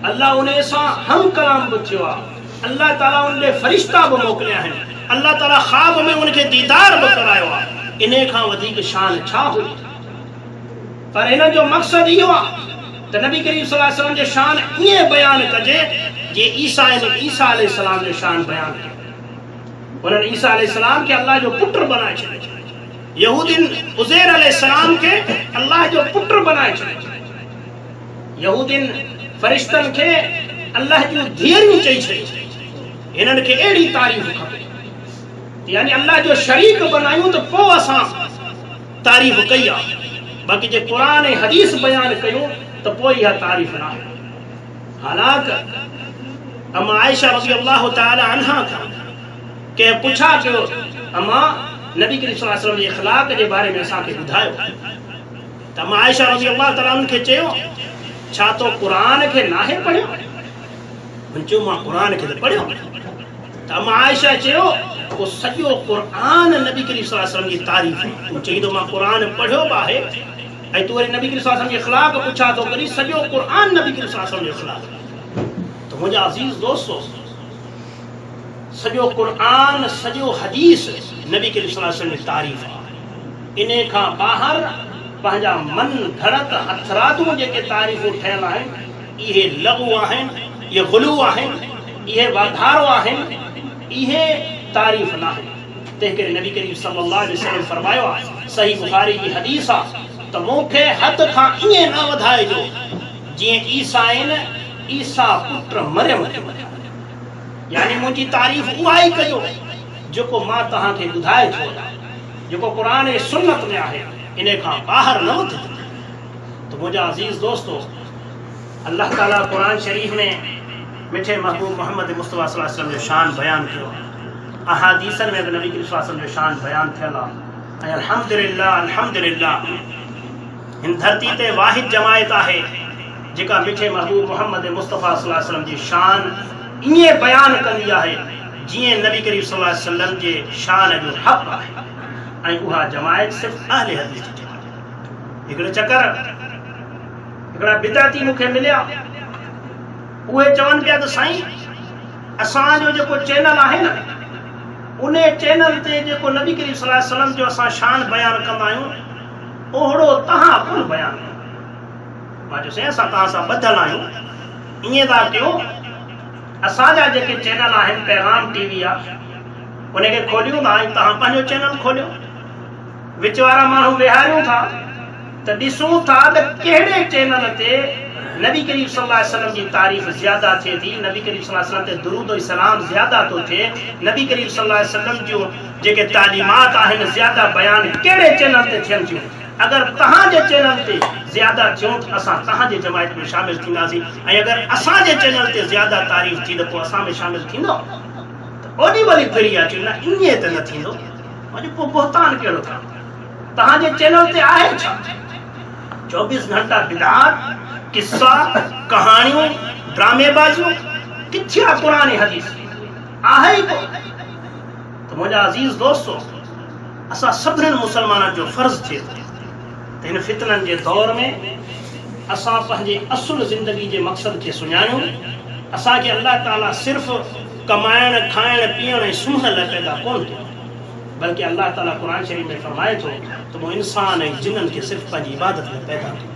अल्लाह उन सां हम कलाम बि थियो आहे, अल्लाह ताला उनके फरिश्ता भी मोकिलिया आहिनि, अल्लाह ताला ख्वाब में उनके दीदार भी करायो आहे। इन खां वधीक शान छा हुई? पर हिन जो मक़सद इहो आहे त नबी करीम सल्लल्लाहु अलैहि वसल्लम जो शान ईअं बयान कजे जे ईसा अलैहिस्सलाम जो शान बयान कजे। उन्हनि ईसा अलैहिस्सलाम के अल्लाह जो पुत्र बनाए छॾियो, यहूदीन उज़ैर अलैहिस्सलाम के अल्लाह जो पुत्र बनाए छॾियो, यहूदीन फरिश्तन के अल्लाह जूं धीअरूं चई छॾियो। हिननि खे अहिड़ी तारीफ़ खपे, यानी अल्लाह जो शरीक बनायूं त पोइ असां तारीफ़ कई आहे, बाक़ी जे क़ुरान ऐं हदीस बयान कयूं त पोइ इहा तारीफ़ न आहे। हालांकि अम्मा आयशा रज़ियल्लाहु तआला अन्हा खां के पुछा कयो, अम्मा नबी करीम सल्लल्लाहु अलैहि वसल्लम जे इख़लाक़ जे बारे में असांखे ॿुधायो। त अम्मा आयशा रज़ियल्लाहु तआला अन्हा खे चयो, छा तो क़ुरान खे नाहे पढ़ियो? हुन चयो, मां क़ुरान खे त पढ़ियो। त अम्मा आयशा चयो, वो सॼो क़ुरान नबी करीम सल्लल्लाहु अलैहि वसल्लम जी तारीफ़। तूं चई थो मां क़ुरान पढ़ियो बि आहे ऐं तूं वरी नबी करीम सल्लल्लाहु अलैहि वसल्लम जे इख़लाक़ पुछा थो करी, सॼो क़ुरान नबी करीम सल्लल्लाहु अलैहि वसल्लम जो इख़लाक़। त मुंहिंजा अज़ीज़ दोस्तो, सॼो क़ुरान सॼो हदीस नबी करीम सल्लल्लाहु अलैहि वसल्लम जी तारीफ़ आहे। इन खां ॿाहिरि पंहिंजा मन घड़त हथरादूं जेके तारीफ़ूं ठहियल आहिनि, इहे लग़ू आहिनि, इहे ग़ुलू आहिनि, इहे वाधारो आहिनि, इहे तारीफ़ न आहे। तंहिं करे नबी करीम सल्लल्लाहु अलैहि वसल्लम फरमायो आहे, सही बुखारी जी हदीस आहे, त मूंखे हद खां ईअं न वधाइजो जीअं ईसा आहिनि, ईसा पुत्र मरियम खे वधायो। यानी मुंहिंजी तारीफ़ उहा ई कयो जेको मां तव्हांखे ॿुधाए थो, जेको क़ुरान ऐं सुन्नत में आहे, इन खां ॿाहिरि न वधो। त मुंहिंजा अज़ीज़ दोस्तो, अल्लाह ताला क़ुरान शरीफ़ में मिठे महबूब मोहम्मद मुस्तफ़ा सल्लल्लाहु अलैहि वसल्लम जो शान बयान कयो, अहादीसन में बि नबी करीम सल्लल्लाहु अलैहि वसल्लम जो शान बयान थियल आहे। ऐं अल्हम्दुलिल्लाह अल्हम्दुलिल्लाह, हिन धरती ते वाहिद जमायत आहे जेका मिठे महबूब मोहम्मद मुस्तफ़ा सल्लल्लाहु अलैहि वसल्लम जी शान ईअं बयान कंदी आहे जीअं नबी करीम सल्लल्लाहु अलैहि वसल्लम जे शान जो हक़ आहे। ऐं उहा जमायत सिर्फ़ु अहले हदीस जी जमायत। हिकिड़े चकर हिकिड़ा बिदअती मूंखे मिलिया, उहे चवनि पिया त साईं असांजो जेको चैनल आहे न, उन चैनल ते जेको नबी करीम सल्लल्लाहु अलैहि वसल्लम जो असां शान बयान कंदा आहियूं, ओहिड़ो तव्हां कोन बयान कयो। मां चयोसीं असां तव्हां सां ॿधल आहियूं, ईअं था कयो, असांजा जेके चैनल आहिनि, पैगाम टीवी आहे, उनखे खोलियूं था ऐं तव्हां पंहिंजो चैनल खोलियो। विच वारा माण्हू विहारियूं था त ॾिसूं था त कहिड़े चैनल ते नबी करीम सल्लल्लाहु अलैहि वसल्लम जी तारीफ़ ज़्यादा थिए थी, नबी करीम सल्लल्लाहु अलैहि वसल्लम ते दुरूद ऐं सलाम ज़्यादा थो थिए, नबी करीम सल्लल्लाहु अलैहि वसल्लम जूं जेके तालीमात आहिनि ज़्यादा बयान कहिड़े चैनल ते थियनि थियूं। अगर तव्हांजे चैनल ते ज़्यादा थियूं त असां तव्हांजे जमायत में शामिल थींदासीं, ऐं अगर असांजे चैनल ते ज़्यादा तारीफ़ थी त पोइ असां में शामिल थींदो। त ओॾी महिल फिरी अची न, ईअं त न थींदो। अॼु पोइ बोहतान कहिड़ो था, तव्हांजे चैनल ते आहे छा? 24 घंटा बिदात, किस्सा, कहानियूं, ड्रामेबाजियूं, किथे आहे क़ुरान हदीस? आहे ई कोन। त मुंहिंजा अज़ीज़ दोस्तो, असां सभिनीनि मुसलमाननि जो फ़र्ज़ थिए थो त हिन फितननि जे दौर में असां पंहिंजे असुल ज़िंदगी जे मक़सद खे सुञाणियूं। असांखे अल्लाह ताला सिर्फ़ु कमाइण, खाइण, पीअण ऐं सुम्हण लाइ पैदा कोन थियो, बल्कि अल्लाह ताला क़ुरान शरीफ़ में फरमाए थो त मूं इंसान ऐं जिन्ननि खे सिर्फ़ु पंहिंजी इबादत लाइ पैदा कयो।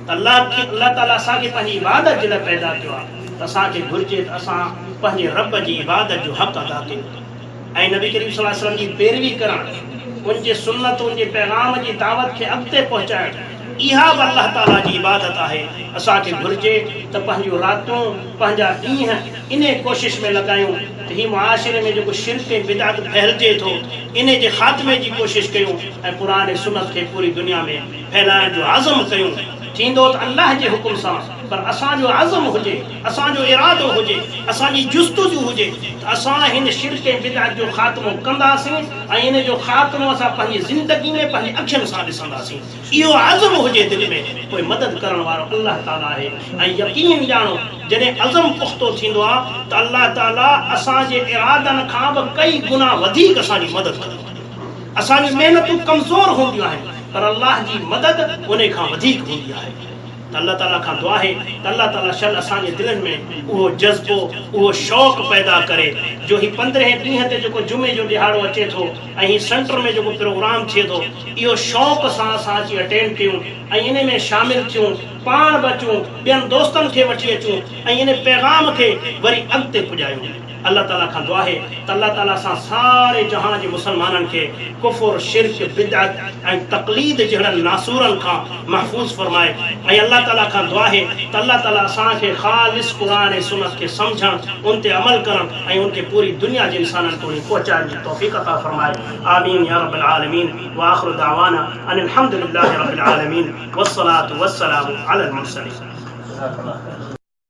त अल्लाह ताला असांखे पंहिंजी इबादत जे लाइ पैदा कयो आहे, त असांखे घुरिजे त असां पंहिंजे रब जी इबादत जो हक़ अदा कयूं ऐं नबी करीम सल्लल्लाहु अलैहि वसल्लम जी पैरवी करणु, उनजे सुन्नत, उनजे पैगाम जी दावत खे अॻिते पहुचाइणु, इहा बि अल्लाह ताला जी इबादत आहे। असांखे घुरिजे त पंहिंजूं रातूं, पंहिंजा ॾींहं इन कोशिश में लॻायूं त हीउ मुआशिरे में जेको शिरक ऐं बिदअत फैलिजे थो, इन जे ख़ात्मे जी कोशिश कयूं ऐं क़ुरान ऐं सुन्नत खे पूरी दुनिया में फैलाइण जो आज़म कयूं। थींदो त अल्लाह जे हुकुम सां, पर असांजो आज़म हुजे, असांजो इरादो हुजे, असांजी जुस्तजू हुजे त असां हिन शिरक ऐं बिदअत जो ख़ात्मो कंदासीं ऐं इन जो ख़ात्मो असां पंहिंजी ज़िंदगी में पंहिंजी अखियुनि सां ॾिसंदासीं। इहो आज़म हुजे दिलि में, कोई मदद करण वारो अल्लाह ताला आहे। ऐं यकीन ॼाणो, जॾहिं अज़म पुख़्तो थींदो आहे त अल्लाह ताला असांजे इरादनि खां बि कई गुना वधीक असांजी मदद कंदो आहे। असांजी महिनतूं कमज़ोर हूंदियूं आहिनि, पर अल्लाह जी मदद उन खां वधीक हूंदी आहे। त अल्लाह ताला खां दुआ है त अल्लाह ताला शल असांजे दिलनि में उहो जज़्बो उहो शौक़ पैदा करे जो ही 15 ॾींहं ते जेको जुमे जो ॾिहाड़ो अचे थो ऐं ही सेंटर में जेको प्रोग्राम थिए थो इहो शौक़ सां असां अची अटेंड कयूं ऐं इन में शामिल थियूं पाण बि अचूं ॿियनि दोस्तनि खे वठी अचूं ऐं इन पैगाम खे वरी अॻिते पुॼायूं। अल्लाह ताला खां दुआ है त अल्लाह ताला असां सारे जहां जे मुसलमाननि खे कुफ्र शिरक बिदअत ऐं तक़लीद जहिड़नि नासूरनि खां महफ़ूज़ फरमाए ऐं अल्लाह ताला खां दुआ है त अल्लाह ताला असांखे ख़ालिस क़ुरान ऐं सुन्नत खे सम्झणु उन ते अमल करणु ऐं उनखे पूरी दुनिया जे इंसाननि ताईं पहुचाइण जी तौफ़ीक़ अता फरमाए। आमीन या रब्बल आलमीन व आख़िरु दावाना अनिल हम्दुलिल्लाहि रब्बिल आलमीन वस्सलातु वस्सलामु अलल मुरसलीन।